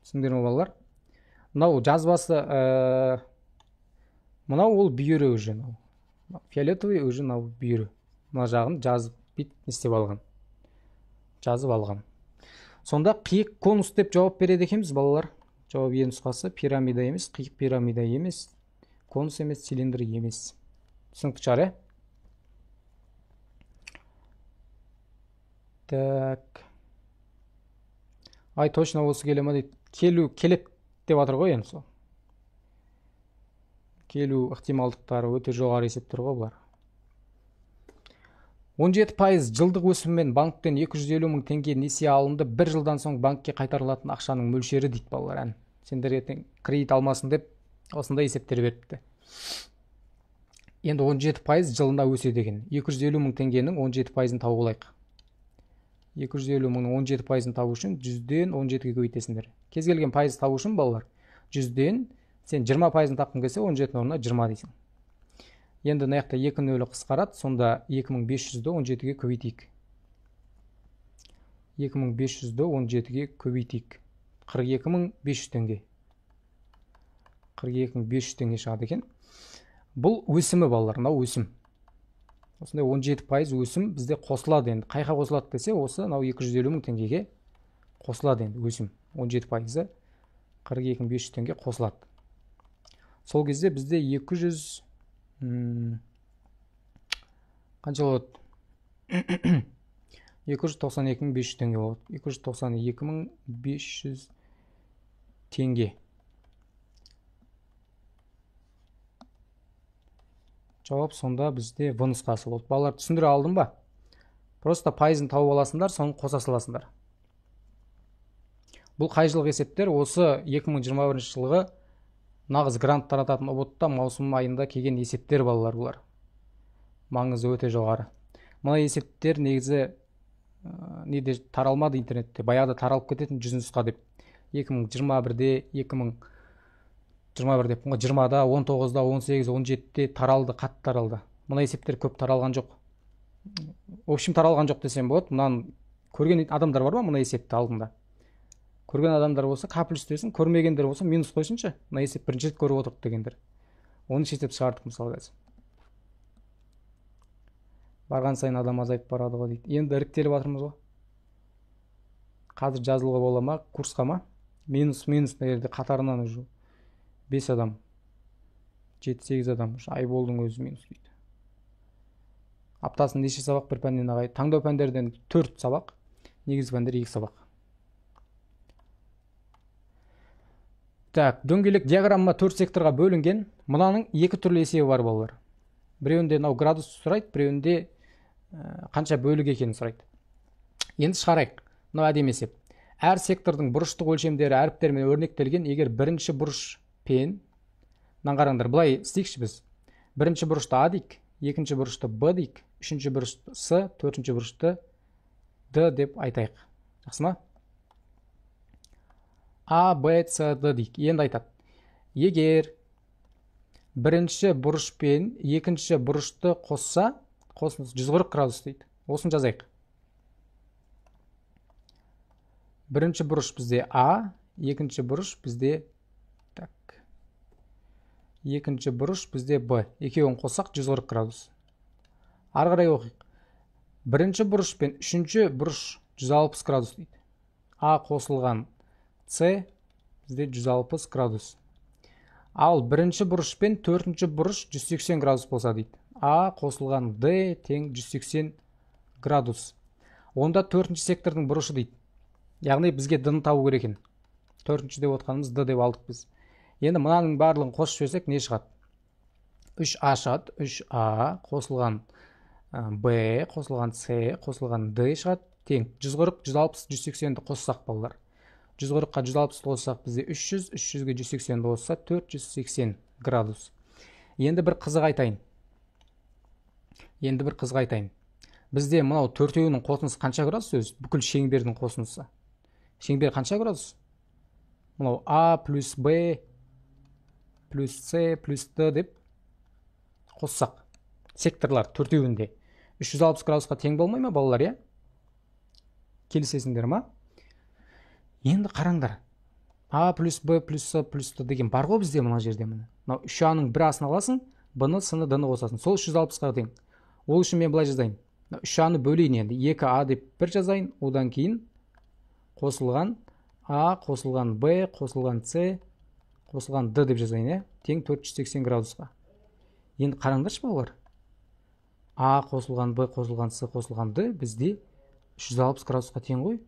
Түсіндіңдер ме, балалар? Мынау жазбасы, мынау ол бүйірі уже. Фиолетовый уже мынау бүйірі. Мына жағын жазып бит істеп алған. Жазып алған. Сонда қиық конус деп жауап береді екенбіз, балалар. Жауап е нұсқасы пирамида емес, қиық пирамида емес, конус емес, цилиндр емес. Түсінікті шығар, е? Так. Ай, точно осы келе ма дейді. Келет деп атыр ғой енді сол. Келу ықтималдықтары өте жоғары есептер ғой бұлар. 17% жылдық өсіммен банктен 250 мың теңге несие алынды. Bir жылдан соң банкке қайтарылатын ақшаның мөлшері дейді, балалар. Сендер ертең кредит алмасын деп осындай есептер беріпті. Енді 17% жылында өседі екен. 250 мың теңгенің 17%-ын тауып алайық. 250 мыңның 17%-ын табу үшін 100-ден 17-ге көбейтесіңдер. Кез келген пайыз табу үшін, балалар, 100-ден сен 20%-ын тапқың келсе, 17-ның орнына 20 дейсің. Енді мына жақта 2 нөлі қысқарады, сонда 2500-ді 17-ге көбейтейік. 2500-ді 17-ге көбейтейік. 42500 теңге. 42500 теңге шығады екен. Бұл өсімі, балалар, мынау өсім. Осындай 17% өсім бізде қосылады енді. Қайқа қосылады десе, осы 250 мың теңгеге қосылады енді өсім. 17%-ы 42500 теңге қосылады. Сол кезде бізде 200 қанша болады? 292.500 теңге болады. 292.500 теңге. Жауап сонда бізде В нұсқасы болды. Балалар, түсіндіре алдым ба? Просто пайызын тауып аласыңдар, соны қоса саласыңдар. Бұл қай жылғы есептер? Осы 2021 жылғы нағыз грант тарататын ұбытта маусым айында келген есептер, балалар, бұлар. Маңызы өте жоғары. Мына есептер негізі неде таралмады интернетте. Баяғыда таралып кететін 100 нұсқа деп. 2021-де, 2021 деп, 20-да, 19-да, 18, 17-де таралды, қатты таралды. Мына есептер көп таралған жоқ. Общем, таралған жоқ десем болады. Мұнан көрген адамдар бар ма мына есепті алдында? Көрген адамдар болса, К плюс десін, көрмегендер болса, минус қойсыншы. Мына есеп бірінші рет көріп отырдық дегендер. Оны есеп шығардық мысалы қазір. Барған сайын адам азайып барады ғой дейді. Енді іріктеліп жатырмыз ғой. Қазір жазылуға бола ма, курсқа ма? Минус мына жерде қатарынан уже 5 адам, 7-8 адам, Айболдың өзі минус дейді. Аптасында неше сабақ бір пәннен ағай? Таңдау пәндерден 4 сабақ, негізгі пәндер 2 сабақ. Так, дөңгелек диаграмма 4 секторға бөлінген. Мынаның 2 түрлі есебі бар балалар. Біреуінде градус сұрайды, біреуінде қанша бөлік екенін сұрайды. Енді шығарайық. Мынау әдемі есеп. Әр сектордың бұрыштық өлшемдері әріптермен өрнектелген. Егер бірінші бұрыш пен, қараңдар, былай істейікші біз. Бірінші бұрышты А дейік, екінші бұрышты Б дейік, үшінші бұрышты С, төртінші бұрышты Д деп айтайық. Жақсы ма? А, Б, С, Д дейік. Енді айтады. Егер бірінші бұрыш пен екінші бұрышты қосса, қосыңыз 140 градус дейді. Осын жазайық. Бірінші бұрыш бізде А, екінші бұрыш бізде екінші бұрыш бізде Б. Екеуін қоссақ 140 градус. Ары қарай оқиық. Бірінші бұрыш пен үшінші бұрыш 160 градус дейді. А қосылған С бізде 160 градус. Ал бірінші бұрыш пен төртінші бұрыш 180 градус болса дейді. А қосылған Д тең 180 градус. Онда төртінші сектордың бұрышы дейді. Яғни бізге Д-ны табу керек екен. Төртінші деп отқанымыз Д деп алдық біз. Енді мынаның барлығын қосып жіберсек не шығады? 3А шығады. 3А қосылған Б, қосылған С, қосылған Д шығады. Тең 140, 160, 180-ді қоссақ балалар. 140-қа 160 қоссақ бізде 300, 300-ге 180-ді қосса 480 градус. Енді бір қызық айтайын. Бізде мынау төртеуінің қосындысы қанша градус өзі? Бүкіл шеңбердің қосындысы. Шеңбер қанша градус? Мынау А плюс Б плюс С плюс Д деп қоссақ. Секторлар төртеуінде 360 градусқа тең болмай ма балалар, е? Келісесіңдер ма? Енді қараңдар. А плюс Б плюс С плюс Д деген бар ғой бізде мына жерде міне. Мынау 3А-ның бір асын аласың, Б-ны, С-ны, Д-ны қосасың. Сол 360-ға тең. Ол үшін мен былай жазайын. 3А-ны бөлейін енді. 2А деп бір жазайын. Одан кейін қосылған А, қосылған Б, қосылған С, қосылған Д деп жазайын, тең 480 градусқа. Енді қараңдаршы балалар. А қосылған Б, қосылған С, қосылған Д бізде 360 градусқа тең ғой.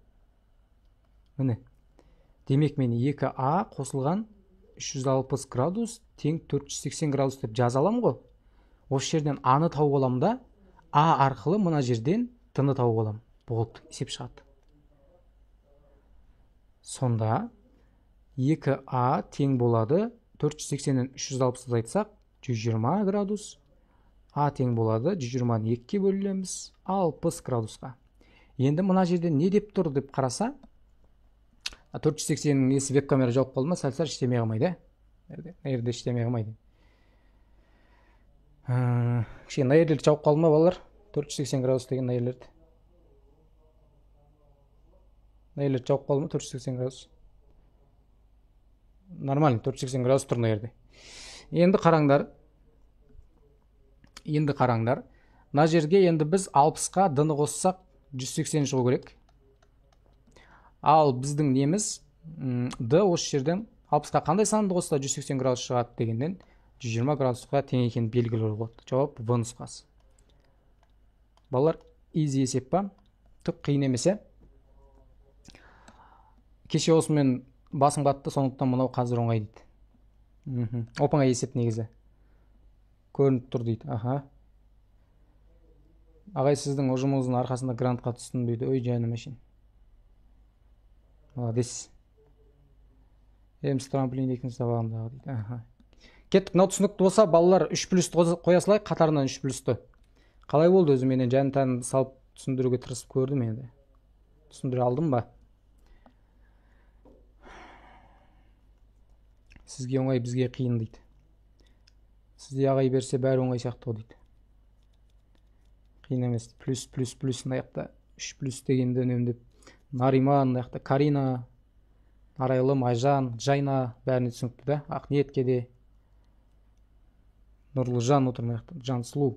Міне. Демек мен 2А қосылған 360 градус тең 480 градус деп жаза аламын ғой. Осы жерден А-ны тауып аламын да, А арқылы мына жерден Д-ны тауып аламын. Болды, есеп шығады. Сонда 2А тең болады 480-нен 360-ды айтсақ 120 градус. А тең болады 120-ны 2-ке бөлеміз 60 градусқа. Енді мына жерде не деп тұр деп қараса, 480-нің несі веб-камера жауып қалды ма, сәл-сәл іштемей қалмайды. Нәрде іштемей қалмайды. Кішкене нәйерлерді жауып қалды ма балалар? 480 градус деген нәйерлерді. Нәйерлерді жауып қалды ма 480 градус? Нормально, 480 градус тұр нәйерде. Енді қараңдар. Мына жерге енді біз 60-қа Д-ны қоссақ 180 шығу керек. Ал біздің неміз Д осы жерден 60-қа қандай санды қосса 180 градус шығады дегеннен 120 градусқа тең екен белгілі болады. Жауап В нұсқасы. Балалар, изи есеп па? Түк қиын емесе. Кеше осымен басым қатты, сондықтан мынау қазір оңай дейді. Оп-оңай есеп негізі. Көрініп тұр дейді. Ағай, сіздің ұжымыңыздың арқасында грантқа түстім дейді. Ой, жаным үшін. Молодец. Еміз трамплин екінші сабағындағы дейді. Кеттік, мынау түсінікті болса, балалар 3+ті қоя салайық, қатарынан 3+ті. Қалай болды өзі? Менен жан-тәнімді салып түсіндіруге тырысып көрдім енді. Түсіндіре алдым ба? Сізге оңай, бізге қиын дейді. Сізде ағай берсе бәрі оңай сияқты дейді. Қиын емес. Плюс аяқта 3+ дегенді үнемдеп. Нариман, аяқта Карина, Арайлым, Айжан, Жайна бәріне түсінікті да. Ақниетке де. Нұрлыжан отыр аяқта. Жансұлу.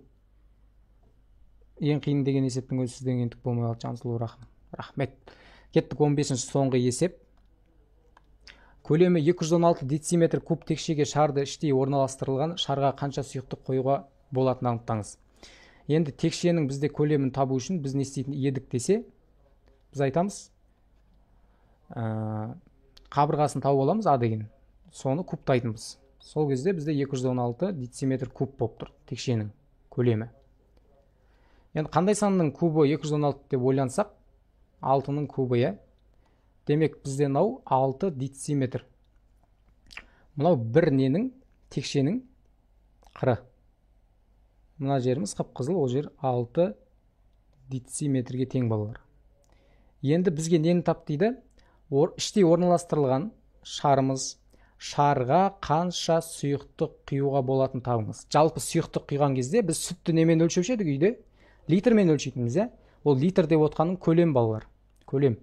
ең қиын деген есептің өзі сізден ентік болмай қалды, Жансұлу рахмет. Кеттік 15-ші соңғы есеп. Көлемі 216 дециметр куб текшеге шарды іштей орналастырылған шарға қанша сұйықтық қоюға болатынын анықтаңыз. Енді текшенің бізде көлемін табу үшін біз не істейтін едік десе, біз айтамыз, қабырғасын тауып аламыз, А деген. Соны кубтайтынбыз. Сол кезде бізде 216 дециметр куб болып тұр текшенің көлемі. Енді қандай санның кубы 216 деп ойлансақ, 6-ның кубы, е? Демек бізде мынау 6 дециметр. Мынау бір ненің текшенің қыры. Мына жеріміз қып-қызыл, ол жер 6 дециметрге тең балалар. Енді бізге нені тап дейді? Іштей орналастырылған шарымыз, шарға қанша сұйықтық құюға болатын табыңыз. Жалпы сұйықтық құйған кезде біз сүтті немен өлшеуші едік үйде? Литрмен өлшейтінбіз, е? Ол литр деп отқаның көлем балалар. Көлем.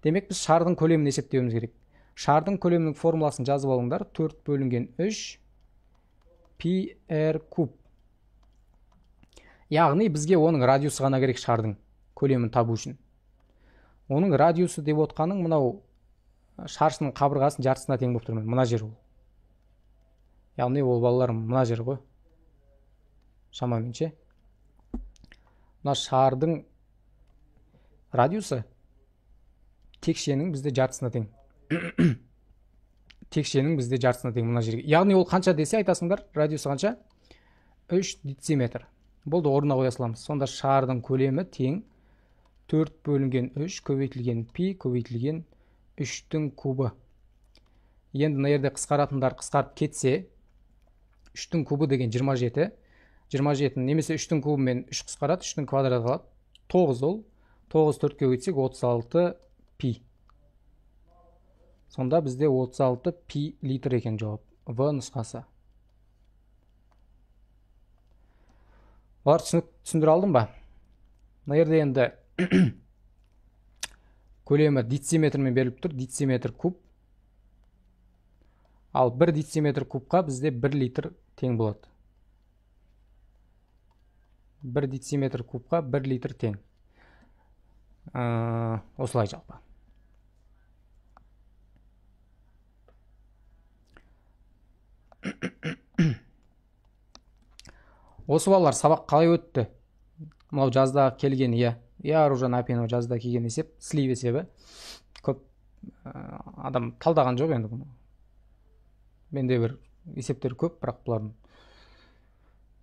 Демек біз шардың көлемін есептеуіміз керек. Шардың көлемінің формуласын жазып алыңдар. 4 бөлінген 3 пи р куб. Яғни бізге оның радиусы ғана керек шардың көлемін табу үшін. Оның радиусы деп отқаның мынау шаршының қабырғасын жартысына тең болып тұрмын. Мына жер ол. Яғни ол балаларым мына жер ғой. Шамамен ше. Мына шардың радиусы текшенің бізде жартысына тең. Текшенің бізде жартысына тең мына жерге. Яғни ол қанша десе айтасыңдар, радиусы қанша? 3 дециметр. Болды, орнына қоя саламыз. Сонда шардың көлемі тең 4 бөлінген 3 көбейтілген пи көбейтілген 3-тің кубы. Енді мына жерде қысқаратындар қысқарып кетсе, 3-тің кубы деген 27. 27 немесе 3-тің кубымен 3 қысқарады, 3-тің квадраты қалады. 9 ол. 9 4-ке өйтсек 36 пи. Сонда бізде 36 пи литр екен жауап. В нұсқасы. Олар түсіндіре алдым ба? Мына жерде енді көлемі дециметрмен беріліп тұр. Дециметр куб. Ал 1 дециметр кубқа бізде 1 литр тең болады. 1 дециметр кубқа 1 литр тең. Осылай жалпы. Осы балалар сабақ қалай өтті? Мынау жазда келген, иә. Аружан Апенова жазда келген есеп, слив есебі. Көп адам талдаған жоқ енді бұны. Менде бір есептер көп, бірақ бұлардың.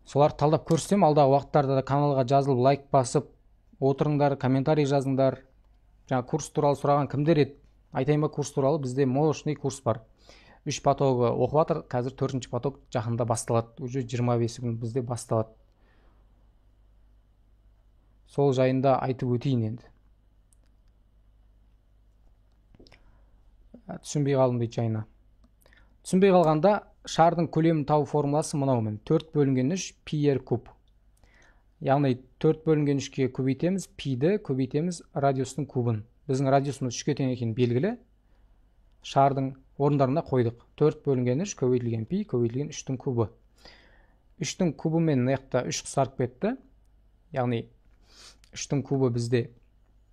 Солар талдап көрсем, алдағы уақыттарда да каналға жазылып, лайк басып, отырыңдар, комментарий жазыңдар. Жаңа курс туралы сұраған кімдер еді? Айтайын ба курс туралы? Бізде мощный курс бар. 3 потогы оқып жатыр, қазір 4-ші поток жақында басталады. Уже 25 күн бізде басталады. Сол жайында айтып өтейін енді. Түсінбей қалдым дейді жайына. Түсінбей қалғанда шардың көлемін табу формуласы мынаумен. 4 бөлінген 3 пи р куб. Яғни 4 бөлінген 3-ке көбейтеміз, пиді көбейтеміз радиустың кубын. Біздің радиусымыз 3-ке тең екен белгілі. Шардың орындарына қойдық. 4 бөлінген 3 көбейтілген пи көбейтілген 3-тің кубы. 3-тің кубымен мына 3 қысқарып кетті. Яғни 3-тің кубы бізде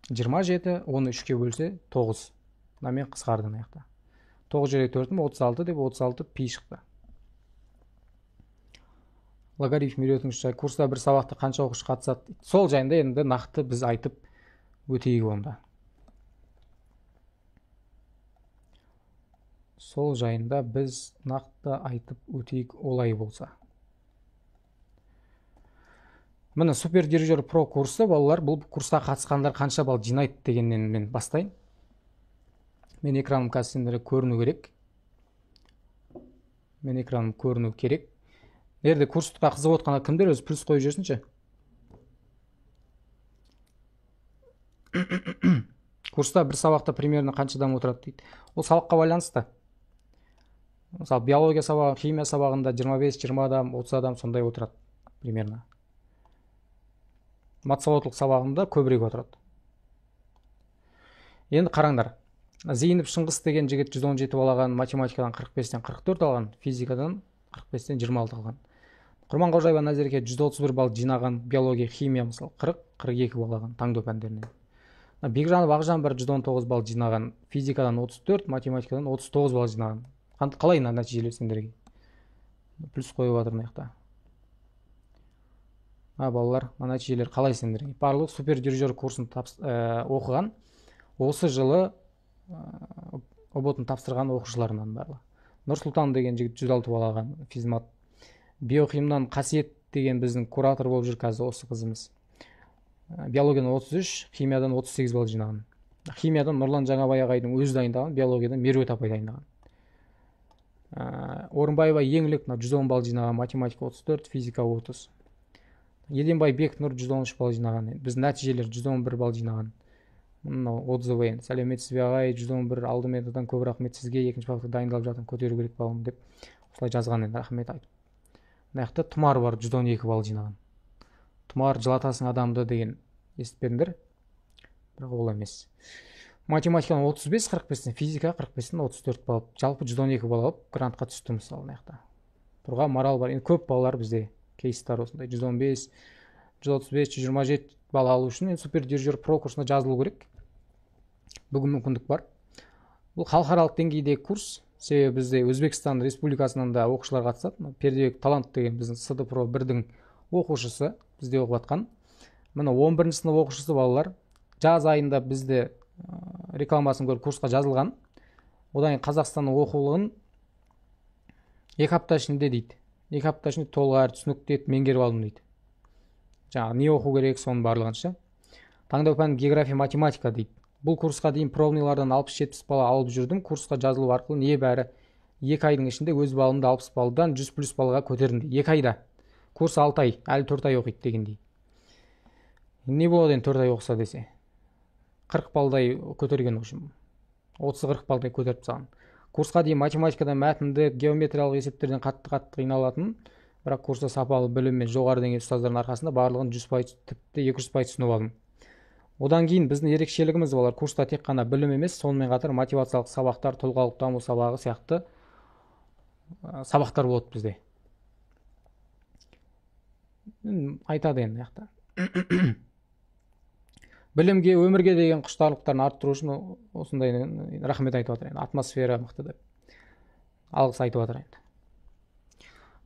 27, оны 3-ке бөлсе 9. Мынамен қысқарды мына 9 жерге 4-ім 36 деп 36 пи шықты. Логарифм үйретіңізші, курста бір сабақты қанша оқушы қатысады? Сол жайында енді нақты біз айтып өтейік онда. Сол жайында біз нақты айтып өтейік олай болса. Міне супер дирижер про курсы, балалар, бұл курсқа қатысқандар қанша балл жинайды дегеннен мен бастайын. Мен экраным қазір көріну керек. Мен экраным көріну керек. Nerede курсқа қызып отқанда кімдер өзі плюс қойып жүрсінші? Курста бір сабақта примерно қаншадан отырады дейді. Ол сабаққа байланысты. Мысалы биология сабағы, химия сабағында 25-20 адам, 30 адам сондай отырады примерно. Матсауаттылық сабағында көбірек отырады. Енді қараңдар. Зейініп Шыңғыс деген жігіт 117 алған, математикадан 45-тен 44 алған, физикадан 45-тен 26 алған. Құрманғожаева Назерке 131 балл жинаған, биология, химия мысалы 40-42 балл алған таңдау пәндерінен. Бекжанов Ақжан 119 балл жинаған, физикадан 34, математикадан 39 балл жинаған. Қалай нәтижелер сендерге? Плюс қойып жатыр мына жақта. Балалар, нәтижелер қалай сендерге? Барлық супердирижер курсын оқыған, осы жылы ұбт-ын тапсырған оқушыларынан барлығы. Нұрсұлтан деген жігіт 106 балл алған, физмат. Биохимнан Қасиет деген біздің куратор болып жүр қазір осы қызымыз. Биологиядан 33, химиядан 38 балл жинаған. Химиядан Нұрлан Жаңабай ағайдың өзі дайындаған, биологиядан Меруерт апай дайындаған. Орынбаева Еңлік 110 балл жинаған, математика 34, физика 30. Еденбай Бекнұр 113 балл жинаған. Біз нәтижелер 111 балл жинаған. Отзывы енді. Сәлеметсіз бе ағай, 111 алдымен көп рахмет сізге, екінші бағытқа дайындалып жатырмын, көтеру керек балым деп осылай жазған енді, рахмет айтып. Мына жақта Тұмар бар, 112 балл жинаған. Тұмар жылатасың адамды деген естіпедіңдер, бірақ ол емес. Математикадан 35, 45-тен, физика 45-тен 34 балл, жалпы 112 балл алып грантқа түсті мысалы мына жақта. Тұрға Марал бар, енді көп балалар бізде кейстар осындай 115, 135, 127 балл алу үшін супердирижер про курсына жазылу керек. Бүгін мүмкіндік бар. Бұл халықаралық деңгейдегі курс, себебі бізде Өзбекстан Республикасынан да оқушылар қатысады. Пердебек Талант деген біздің СДПРО 1-дің оқушысы бізде оқып жатқан. Міне 11-ші сынып оқушысы балалар. Жаз айында бізде рекламасын көріп курсқа жазылған. Одан Қазақстанның оқулығын 2 апта ішінде дейді. 2 апта ішінде толық әрі түсінікті етіп меңгеріп алдым дейді. Жаңағы не оқу керек соның барлығынша. Таңдау пәні география, математика дейді. Бұл курсқа дейін пробнилардан 60-70 балл алып жүрдім. Курсқа жазылу арқылы небәрі 2 айдың ішінде өз балымды 60 баллдан 100 плюс баллға көтердім дейді. 2 айда. Курс 6 ай, әлі 4 ай оқиды дегендей. Не болады енді 4 ай оқыса десе? 40 балдай көтерген үшін. 30-40 балдай көтеріп тастаған. Курсқа дейін математикадан мәтінді, геометриялық есептерден қатты қиналатын, бірақ курста сапалы білім мен жоғары деңгейлі ұстаздардың арқасында барлығын 100%, тіпті 200% түсініп алдым. Одан кейін біздің ерекшелігіміз олар курста тек қана білім емес, сонымен қатар мотивациялық сабақтар, тұлғалық даму сабағы сияқты сабақтар болады бізде. Айтады енді яқта. Білімге, өмірге деген құштарлықтарын арттыру үшін осындай рахмет айтып жатыр енді. Атмосфера мықты деп. Алғыс айтып жатыр енді.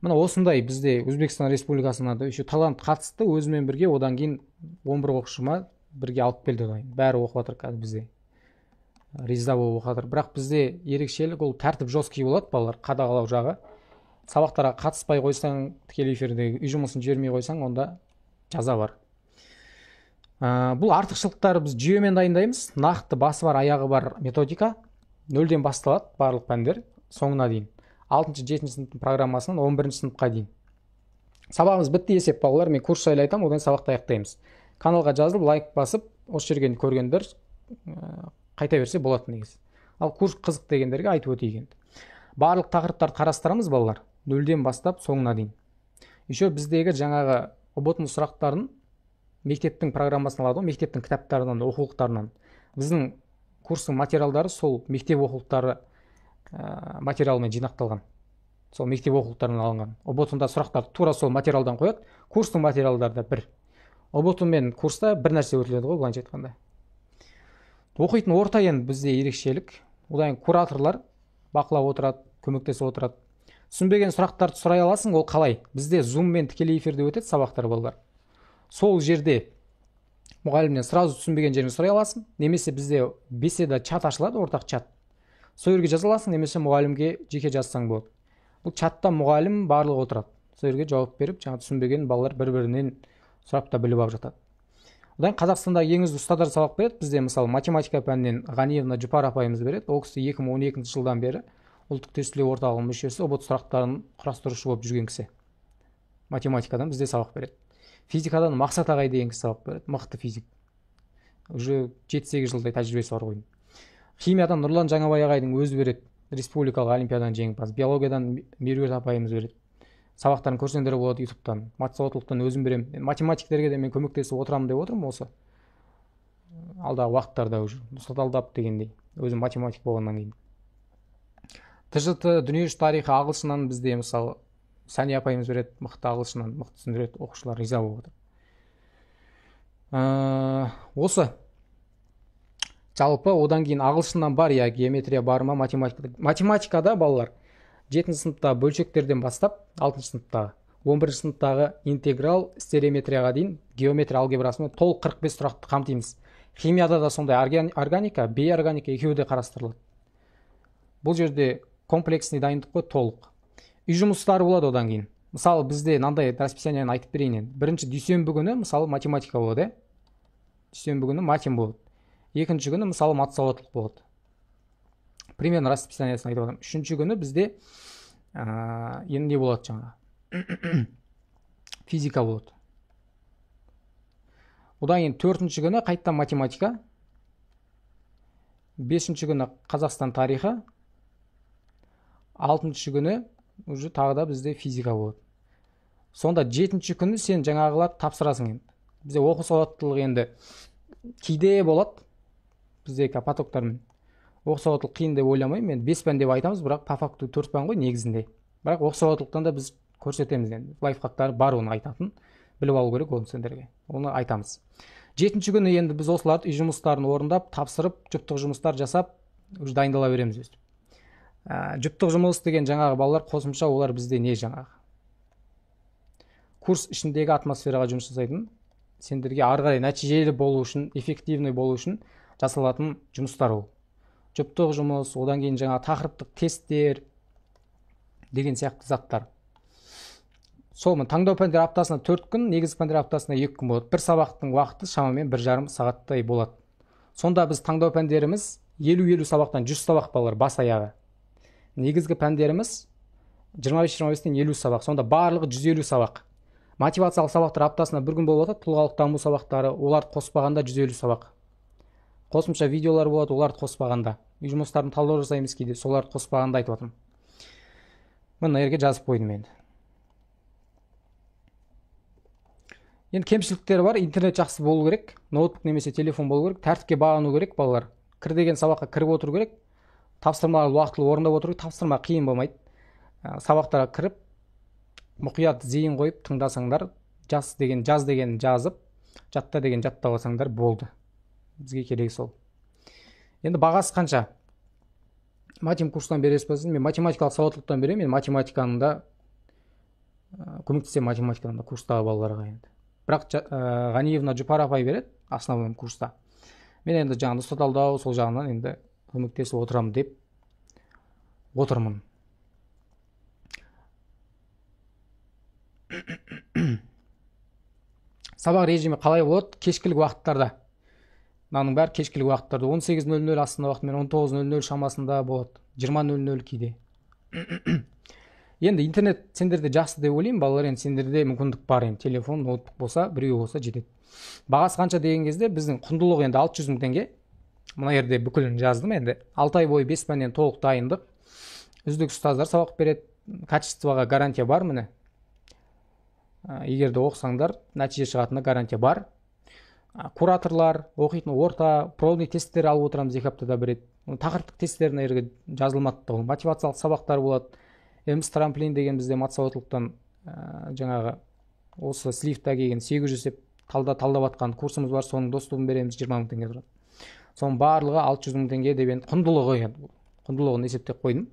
Мына осындай бізде Өзбекстан Республикасына да еще талант қатысты, өзімен бірге одан кейін 11 оқушыма бірге алып келді дайын. Бәрі оқып жатыр қазір бізде. Риза болып оқып жатыр. Бірақ бізде ерекшелік ол тәртіп жесткий болады, балалар қадағалау жағы. Сабақтарға қатыспай қойсаң, тікелей эфирдегі үй жұмысын жібермей қойсаң, онда жаза бар. Бұл артықшылықтары біз жүйемен дайындаймыз. Нақты басы бар, аяғы бар методика. 0-ден басталады барлық пәндер соңына дейін. 6-7 сыныптың программасынан 11 сыныпқа дейін. Сабағымыз бітті есеп балалар. Мен курс жайлы айтамын, одан сабақты аяқтаймыз. Каналға жазылып, лайк басып, осы жерден көргендер қайта берсе болады негізі. Ал курс қызық дегендерге айтып өтейік енді. Барлық тақырыптарды қарастырамыз балалар. 0-ден бастап соңына дейін. Еще біздегі жаңағы ұбт-ның сұрақтарын мектептің программасын алады, мектептің кітаптарынан, оқулықтарынан. Біздің курстың материалдары сол мектеп оқулықтары материалмен жинақталған. Сол мектеп оқулықтарынан алынған. ұбт-ында сұрақтар тура сол материалдан қояды. Курстың материалдары да бір. ұбт мен курста бір нәрсе өтіледі ғой, былайша айтқанда. Оқитын орта енді бізде ерекшелік. Одан кураторлар бақылап отырады, көмектесіп отырады. Түсінбеген сұрақтарды сұрай аласың, ол қалай? Бізде Zoom мен тікелей эфирде өтеді сабақтар балалар. Сол жерде мұғалімнен сразу түсінбеген жерін сұрай аласың, немесе бізде беседа чат ашылады, ортақ чат. Сол жерге жаза аласың, немесе мұғалімге жеке жазсаң болады. Бұл чатта мұғалім барлығы отырады. Сол жерге жауап беріп, жаңа түсінбеген балалар бір-бірінен сұрап та біліп алып жатады. Одан Қазақстанда ең үздік ұстаздар сабақ береді. Бізде мысалы математика пәнінен Ғаниевна Жұпар апайымыз береді. Ол кісі 2012 жылдан бері ұлттық тестілеу орталығының мүшесі, ұбт сұрақтарын құрастырушы болып жүрген кісі. Математикадан бізде сабақ береді. Физикадан Мақсат ағай деген кісі сабақ береді. Мықты физик. Уже 7-8 жылдай тәжірибесі бар ғой. Химиядан Нұрлан Жаңабай ағайдың өзі береді. Республикалық олимпиаданың жеңімпазы. Биологиядан Меруерт апайымыз береді. Сабақтарын көрсеңдер болады ютубтан. Матсауаттылықтан өзім беремін. Математиктерге де мен көмектесіп отырамын деп отырмын осы. Алдағы уақыттарда уже. Нұсқат алдап дегендей. Өзім математик болғаннан кейін. ТЖТ дүниежүзі тарихы ағылшыннан бізде мысалы Сәния апайымыз береді, мықты ағылшыннан мықты түсіндіреді, оқушылар риза болып отыр. Осы жалпы одан кейін ағылшыннан бар, иә, геометрия бар ма, математикада балалар 7 сыныпта бөлшектерден бастап 6 сыныптағы 11 сыныптағы интеграл стереометрияға дейін геометрия алгебрасымен толық 45 сұрақты қамтимыз. Химияда да сондай органика, бейорганика екеуі де қарастырылады. Бұл жерде комплексный дайындық қой, толық. Үй жұмыстары болады одан кейін. Мысалы бізде мынандай расписанияны айтып берейін. Бірінші дүйсенбі күні мысалы математика болады. Дүйсенбі күні матем болады. Екінші күні мысалы мат сауаттылық болады. Примерно расписаниясын айтып отырмын. Үшінші күні бізде енді не болады жаңа? Физика болады. Одан кейін төртінші күні қайттан математика. Бесінші күні Қазақстан тарихы. Алтыншы күні уже тағы да бізде физика болады. Сонда жетінші күні сен жаңағылар тапсырасың енді. Бізде оқу сауаттылығы енді кейде болады. Бізде потоктармен. Оқу сауаттылық қиын деп ойламаймын. Мен 5 пән деп айтамыз, бірақ по факту 4 пән ғой негізінде. Бірақ оқу сауаттылықтан да біз көрсетеміз енді. Лайфхактар бар, оны айтатын. Біліп алу керек оны сендерге. Оны айтамыз. Жетінші күні енді біз осыларды үй жұмыстарын орындап, тапсырып, жұптық жұмыстар жасап, уже дайындала береміз өстіп. Жұптық жұмыс деген жаңағы балалар қосымша, олар бізде не жаңағы? Курс ішіндегі атмосфераға жұмыс жасайтын, сендерге ары қарай нәтижелі болу үшін, эффективный болу үшін жасалатын жұмыстар ол. Жұптық жұмыс, одан кейін жаңа тақырыптық тесттер деген сияқты заттар. Солмын таңдау пәндер аптасына 4 күн, негізгі пәндер аптасына 2 күн болады. Бір сабақтың уақыты шамамен 1,5 сағаттай болады. Сонда біз таңдау пәндеріміз 50-50 сабақтан 100 сабақ балалар бас аяғы. Негізгі пәндеріміз 25-25-тен 50 сабақ. Сонда барлығы 150 сабақ. Мотивациялық сабақтар аптасына 1 күн болып жатады. Тұлғалық даму сабақтары, оларды қоспағанда 150 сабақ. Қосымша видеолар болады, оларды қоспағанда. Үй жұмыстарын талдау жасаймыз кейде, соларды қоспағанда айтып отырмын. Мына жерге жазып қойдым енді. Енді кемшіліктері бар. Интернет жақсы болу керек, ноутбук немесе телефон болу керек, тәртіпке бағыну керек балалар. Кір деген сабаққа кіріп отыру керек. Тапсырмаларды уақытылы орындап отыру, тапсырма қиын болмайды. Сабақтарға кіріп, мұқият зейін қойып тыңдасаңдар, жаз деген жазып, жатта деген жаттап алсаңдар болды. Бізге керек сол. Енді бағасы қанша? Матем курстан бересіз бе? Мен математикалық сауаттылықтан беремін. Мен математиканың да көмектесемін, математиканың да курстағы балаларға енді. Бірақ Ғаниевна Жұпар апай береді основной курста. Мен енді жаңағы нұсқа талдау сол жағынан енді көмектесіп отырамын деп отырмын. Сабақ режимі қалай болады? Кешкілік уақыттарда. Мынаның бәрі кешкілік уақыттарда. 18:00 астана уақытымен 19:00 шамасында болады. 20:00 кейде. Енді интернет сендерде жақсы деп ойлаймын, балалар, енді сендерде мүмкіндік бар, енді телефон, ноутбук болса, біреу болса жетеді. Бағасы қанша деген кезде біздің құндылығы енді 600 мың теңге. Мына жерде бүкілін жаздым енді. 6 ай бойы 5 пәннен толық дайындық. Үздік ұстаздар сабақ береді. Качествоға гарантия бар міне. Егер де оқысаңдар, нәтиже шығатынына гарантия бар. Кураторлар, оқитын орта, пробный тесттер алып отырамыз 2 аптада бір рет. Тақырыптық тесттеріне жерге жазылмады. Мотивациялық сабақтар болады. Эмс трамплин деген бізде мат сауаттылықтан жаңағы осы сливта келген 800 деп талдап атқан курсымыз бар. Соның достығын береміз, 20 мың теңге тұрады. Соның барлығы 600 мың теңге деп енді құндылығы, құндылығын есептеп қойдым.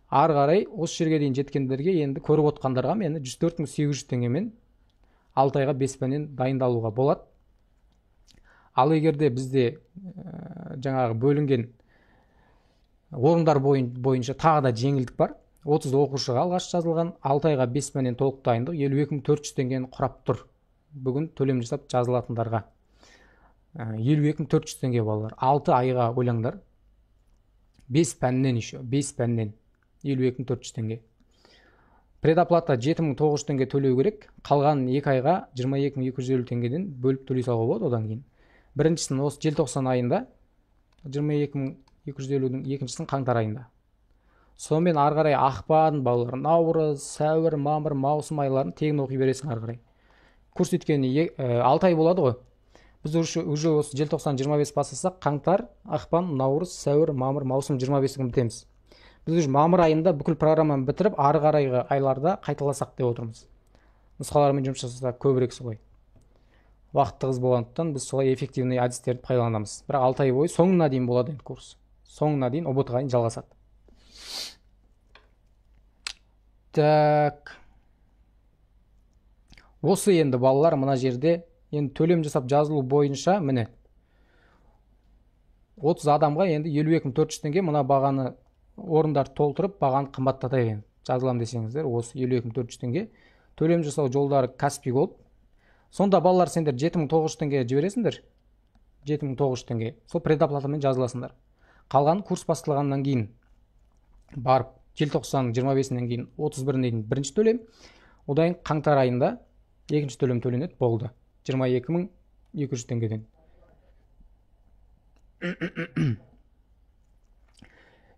Ары қарай осы жерге дейін жеткендерге енді көріп отқандарға мені 104.800 теңгемен 6 айға 5 пәннен дайындалуға болады. Ал егерде бізде жаңағы бөлінген орындар бойынша тағы да жеңілдік бар. 30 оқушыға алғаш жазылған 6 айға 5 пәннен толық дайындық 52.400 теңгені құрап тұр. Бүгін төлем жасап жазылатындарға 52.400 теңге балалар. 6 айға ойлаңдар. 5 пәннен 52.400 теңге. Предоплата 7.900 теңге төлеу керек. Қалған 2 айға 22.250 теңгеден бөліп төлей салуға болады одан кейін. Біріншісін осы желтоқсан айында, 22.250-дің екіншісін қаңтар айында. Сонымен ары қарай ақпан балалар, наурыз, сәуір, мамыр, маусым айларын тегін оқи бересің ары қарай. Курс өткеніне 6 ай болады ғой. Біз уже осы желтоқсан 25 бастасақ, қаңтар, ақпан, наурыз, сәуір, мамыр, маусым 25 күн бітеміз. Біз уже мамыр айында бүкіл программаны бітіріп, ары қарайғы айларда қайталасақ деп отырмыз. Нұсқалармен жұмыс жасаса көбірек солай. Уақыт тығыз болғандықтан біз солай эффективный әдістерді пайдаланамыз. Бірақ 6 ай бойы соңына дейін болады енді курс. Соңына дейін ұбт-ға дейін жалғасады. Так. Осы енді балалар мына жерде енді төлем жасап жазылу бойынша міне 30 адамға енді 52.400 теңге мына бағаны орындар толтырып бағаны қымбаттатайын. Жазылам десеңіздер осы 52.400 теңге. Төлем жасау жолдары Каспий Голд. Сонда балалар сендер 7.900 теңге жібересіңдер. 7.900 теңге. Сол предоплатамен жазыласыңдар. Қалған курс басталғаннан кейін барып желтоқсанның 25-нен кейін 31-іне дейін бірінші төлем. Одан қаңтар айында екінші төлем төленеді, болды. 22.200 теңгеден.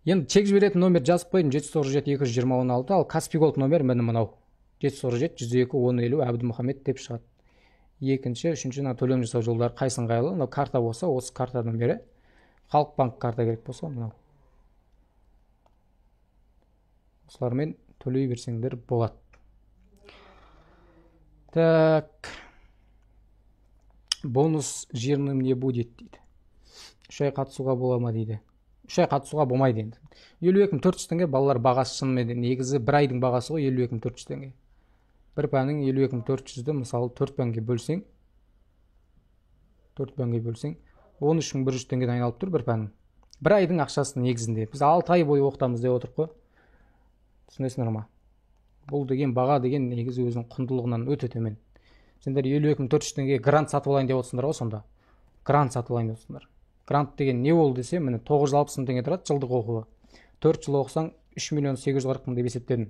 Енді чек жіберетін номер жазып қойдым 747-220-16, ал Каспий Голд номер міне мынау. 747-102-1050 Әбдімұхамед деп шығады. Екінші, үшінші төлем жасау жолдары қайсын ыңғайлы. Мынау карта болса, осы картадан бері Халық банк карта керек болса, мынау. Осылармен төлей берсеңдер болады. Так. Бонус жирным не будет дейді. 3 ай қатысуға бола ма дейді. 3 ай қатысуға болмайды енді. 52.400 теңге балалар бағасы шынымен негізі бір айдың бағасы ғой 52.400 теңге. Бір пәннің 52.400-ді мысалы 4 пәнге бөлсең 13.100 теңгеден айналып тұр бір пәннің. Бір айдың ақшасы негізінде. Біз 6 ай бойы оқытамыз деп отырық қой. Түсінесіңдер ма? Бұл деген баға деген негізі өзінің құндылығынан өте төмен. Сендер 52.400 теңге грант сатып алайын деп отырсыңдар ғой сонда. Грант сатып алайын деп отырсыңдар. Грант деген не болды десе, міне 960 теңге тұрады жылдық оқуға. 4 жыл оқысаң 3.840.000 деп есептедім.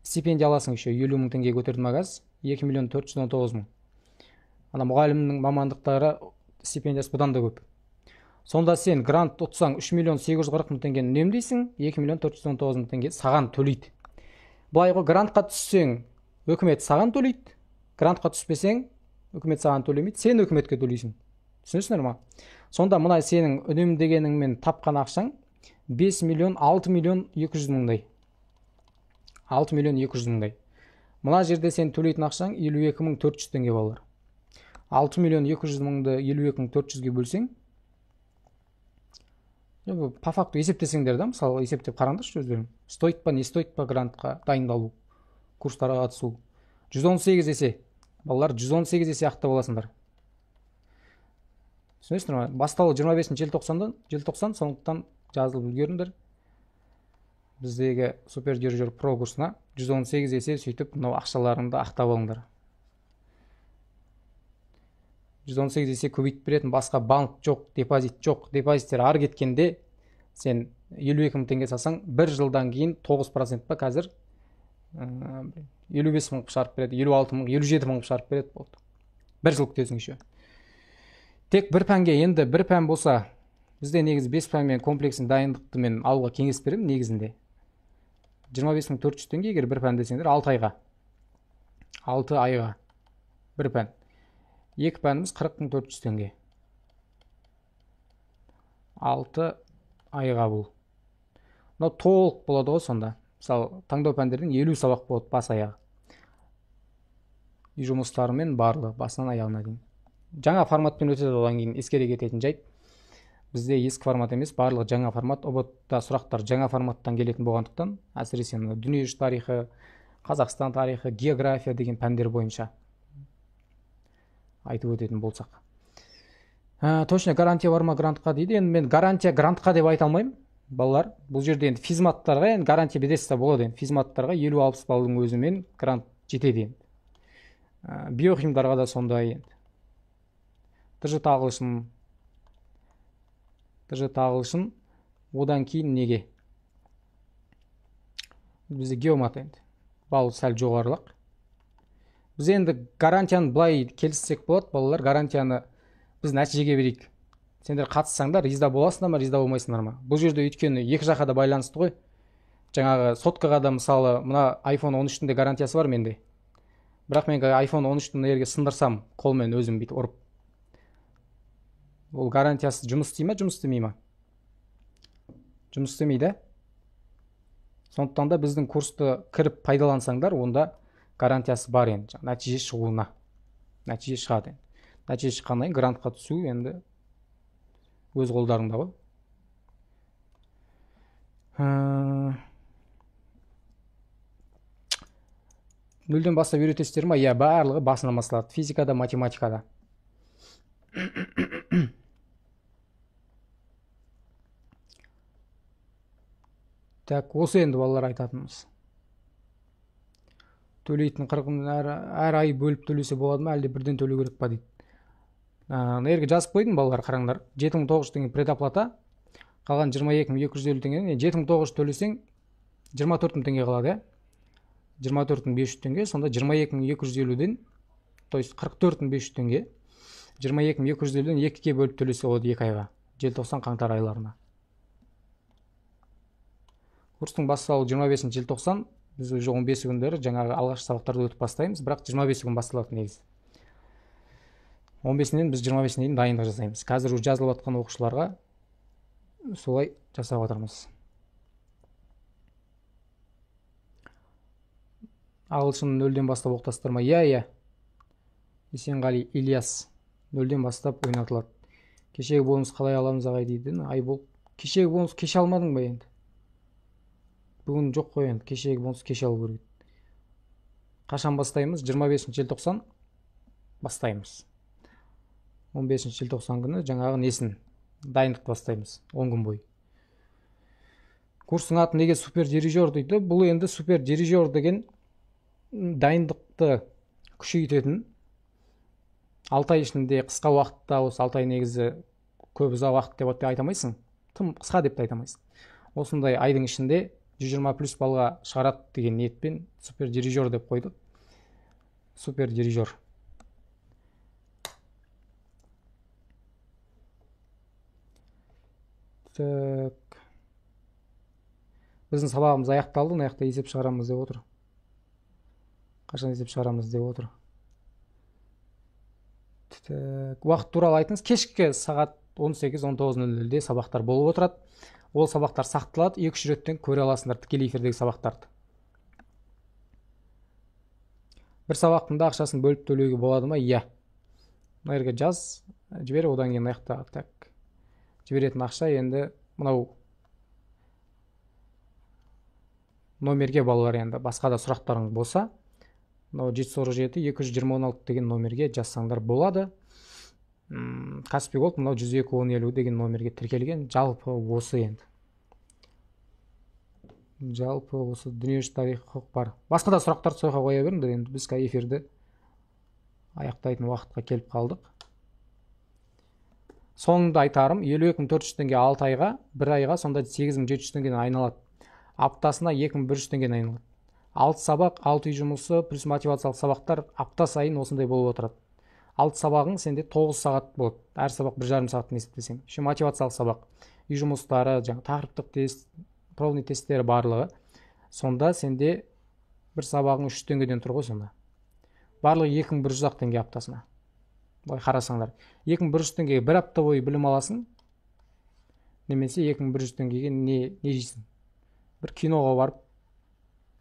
Стипендия аласың еще 50.000 теңге көтерді магаз, 2.419.000. Ана мұғалімнің мамандықтары стипендиясы бұдан да көп. Сонда сен грант ұтсаң 3.840.000 теңгені үнемдейсің, 2.419.000 теңге саған төлейді. Былай ғой, грантқа түссең, үкімет саған төлейді. Грантқа түспесең, үкімет саған төлемейді, сен үкіметке төлейсің. Түсінесіңдер ма? Сонда мына сенің үнемдегеніңмен тапқан ақшаң 5.000.000-6.200.000-дай. 6.200.000-дай. Мына жерде сен төлейтін ақшаң 52.400 теңге балалар. 6.200.000-ды 52.400-ге бөлсең, по факту есептесеңдер да, мысалы есептеп қараңдаршы өздерің. Стоит па, не стоит па грантқа дайындалу, курстарға қатысу. 118 есе, балалар 118 есе ақта боласыңдар. Түсінесіңдер ма? Басталу 25 желтоқсан, сондықтан жазылып үлгеріңдер. Біздегі супердирижер про курсына 118 есе сөйтіп мынау ақшаларыңды ақтап алыңдар. 118 есе көбейтіп беретін басқа банк жоқ, депозит жоқ. Депозиттер ары кеткенде сен 52.000 теңге салсаң, бір жылдан кейін 9% па қазір 55.000 шығарып береді, 56.000, 57.000 шығарып береді болды. Бір жыл күтесің еще. Тек бір пәнге, енді бір пән болса, бізде негізі 5 пәнмен комплексін дайындықты мен алуға кеңес беремін негізінде. 25.400 теңге егер бір пән десеңдер 6 айға. 6 айға бір пән. Екі пәніміз 40.400 теңге. 6 айға бұл. Мынау толық болады ғой сонда. Мысалы, таңдау пәндердің 50 сабақ болады бас аяғы. Үй жұмыстарымен барлы басынан аяғына дейін. Жаңа форматпен өтеді, одан кейін ескере кететін жайт. Бізде ескі формат емес, барлығы жаңа формат. ұбт-та сұрақтар жаңа форматтан келетін болғандықтан, әсіресе дүниежүзі тарихы, Қазақстан тарихы, география деген пәндер бойынша айтып өтетін болсақ. Точно гарантия бар ма грантқа дейді. Енді мен гарантия грантқа деп айта алмаймын, балалар. Бұл жерде енді физматтарға енді гарантия бересіз болады. Енді физматтарға 50-60 баллдың өзімен грант жетеді енді. Биохимдарға да сондай енді. ТЖТ ағылшын, одан кейін неге? Бізде геомат енді. Балл сәл жоғарылық. Біз енді гарантияны былай келіссек болады, балалар, гарантияны біз нәтижеге берейік. Сендер қатыссаңдар, риза боласыңдар ма, риза болмайсыңдар ма? Бұл жерде өйткені екі жаққа да байланысты ғой. Жаңағы соткаға да мысалы, мына iPhone 13-дің де гарантиясы бар менде. Бірақ мен iPhone 13-дің жерге сындырсам, қолмен өзім бүйтіп ұрып. Ол гарантиясы жұмыс істей ме, жұмыс істемей ме? Жұмыс істемейді. Сондықтан да біздің курсты кіріп пайдалансаңдар, онда гарантиясы бар енді, нәтиже шығуына. Нәтиже шығады. Нәтиже шыққаннан кейін грантқа түсу енді өз қолдарыңда ғой. Нөлден бастап үйретесіздер ма? Иә, барлығы басынан басталады. Физикада, математикада. Так, осы енді балалар айтатынымыз. Төлейтін қырқын әр ай бөліп төлесе болады ма, әлде бірден төлеу керек па дейді. Мына жерге жазып қойдым балалар, қараңдар. 7900 теңге предоплата, қалған 22250 теңге. 7900 төлесең 24000 теңге қалады, 24500 теңге, сонда 22250-ден, то есть 44500 теңге, 22250-ден 2-ге бөліп төлесе болады 2 айға, желтоқсан қаңтар айларына. Курстың басталуы 25 желтоқсан, біз уже 15 күндері жаңағы алғашқы сабақтарды өтіп бастаймыз, бірақ 25 күн басталады негізі. 15-нен біз 25-не дейін дайындық жасаймыз. Қазір жазылып жатқан оқушыларға солай жасап жатырмыз. Ағылшын 0-ден бастап оқытасыздар ма? Иә. Есенғали Ильяс 0-ден бастап ойнатылады. Кешегі бонус қалай аламыз ағай дейді. Айбол, кешегі бонус кеше алмадың ба енді? Бүгін жоқ қой енді, кешегі бонус кеше алу керек. Қашан бастаймыз? 25 желтоқсан бастаймыз. 15 желтоқсан күні жаңағы несін дайындық бастаймыз, 10 күн бойы. Курстың аты неге супер дирижер дейді? Бұл енді супер дирижер деген дайындықты күшейтетін, 6 ай ішінде қысқа уақытта, осы 6 ай негізі көп ұзақ уақыт деп айтамайсың, тым қысқа деп айтамайсың. Осындай айдың ішінде 120+ балға шығарады деген ниетпен супер дирижер деп қойды. Супер дирижер. Так. Біздің сабағымыз аяқталды, мына жақта есеп шығарамыз деп отыр. Қашан есеп шығарамыз деп отыр. Уақыт туралы айтыңыз. Кешкі сағат 18-19:00-де сабақтар болып отырады. Ол сабақтар сақталады, 2-3 реттен көре аласыңдар тікелей эфирдегі сабақтарды. Бір сабақтың да ақшасын бөліп төлеуге болады ма? Иә. Мына жерге жаз, жібер, одан кейін аяқта. Так. Жіберетін ақша енді мынау номерге балалар, енді басқа да сұрақтарың болса, мынау 747-220-16 деген номерге жазсаңдар болады. Каспий Голд мынау 102-1050 деген номерге тіркелген. Жалпы осы енді. Жалпы осы дүниежүзі тарихы құқық бар. Басқа да сұрақтарды сояққа қоя беріңдер, енді біз эфирді аяқтайтын уақытқа келіп қалдық. Соңында айтарым, 52.400 теңге 6 айға, 1 айға сонда 8.700 теңгеден айналады. Аптасына 2.100 теңгеден айналады. 6 сабақ, 6 үй жұмысы, плюс мотивациялық сабақтар апта сайын осындай болып отырады. 6 сабағың сенде 9 сағат болады. Әр сабақ 1,5 сағаттан есептесең. Еще мотивациялық сабақ, үй жұмыстары, тақырыптық тест, пробный тесттері барлығы. Сонда сенде бір сабағың 3 теңгеден тұр ғой сонда. Барлығы 2.100 теңге аптасына. Былай қарасаңдар, 2.100 теңгеге бір апта бойы білім аласың, немесе 2.100 теңгеге не жейсің? Бір киноға барып,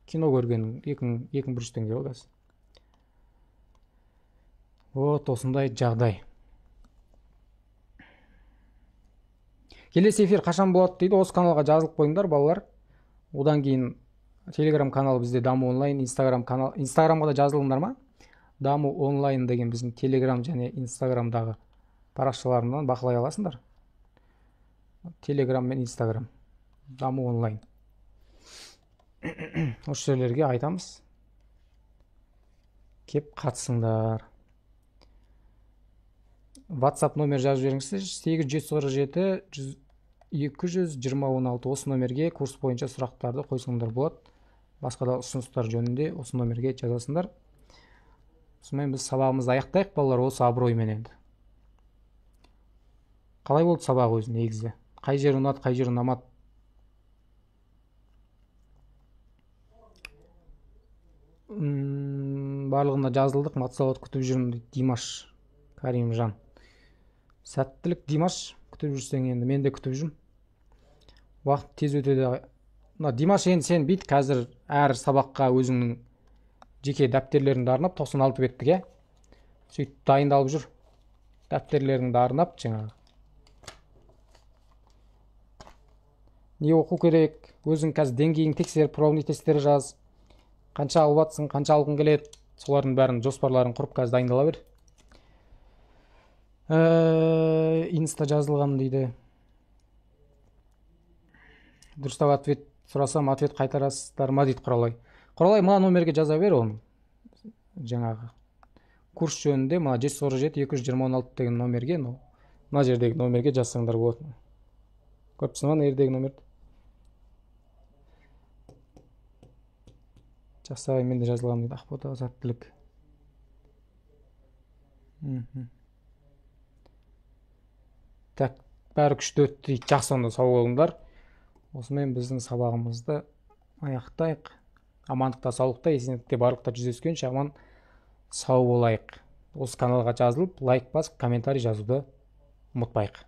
кино көрген 2.100 теңге ғой. Вот осындай жағдай. Келесі эфир қашан болады дейді, осы каналға жазылып қойыңдар балалар. Одан кейін Telegram каналы бізде Даму онлайн, Инстаграмға да жазылыңдар ма? Даму онлайн деген біздің Telegram және Инстаграмдағы парақшаларынан бақылай аласыңдар. Telegram мен Инстаграм. Даму онлайн. Осы жерлерге айтамыз. Кеп қатысыңдар. WhatsApp номер жазып жіберіңіздер. 8-747-220-16 осы номерге курс бойынша сұрақтарды қойсаңдар болады. Басқа да ұсыныстар жөнінде осы номерге жазасыңдар. Сонымен біз сабағымызды аяқтайық балалар, осы абыроймен енді. Қалай болды сабақ өзі негізі? Қай жері ұнады, қай жері ұнамады? Барлығына жазылдық, матсауат күтіп жүрмін дейді Димаш Каримжан. Сәттілік Димаш, күтіп жүрсең енді, мен де күтіп жүрмін. Уақыт тез өтеді мына Димаш, енді сен бит қазір әр сабаққа өзіңнің жеке дәптерлеріңді арнап 96 беттік, иә? Сөйтіп дайындалып жүр. Дәптерлеріңді арнап жаңағы. Не оқу керек? Өзің қазір деңгейін тексеріп, пробный тесттер жаз. Қанша алып жатсың, қанша алғың келеді? Солардың бәрін жоспарларын құрып қазір дайындала бер. Инста жазылғам дейді. Дұрыстап ответ сұрасам, ответ қайтарасыздар ма дейді Құралай. Құралай, мына номерге жаза бер оны. Жаңағы курс жөнінде мына 747-226 деген номерге, мына жердегі номерге жазсаңдар болады. Көріпсің ба, жердегі номерді? Жасай, мен де жазылғам дейді. Ақбота сәттілік. Так, бәрі күшті өтті дейді. Жақсы, онда сау болыңдар. Осымен біздің сабағымызды аяқтайық. Амандықта, саулықта, есендікте барлықта жүздескенше аман сау болайық. Осы каналға жазылып, лайк басып, комментарий жазуды ұмытпайық.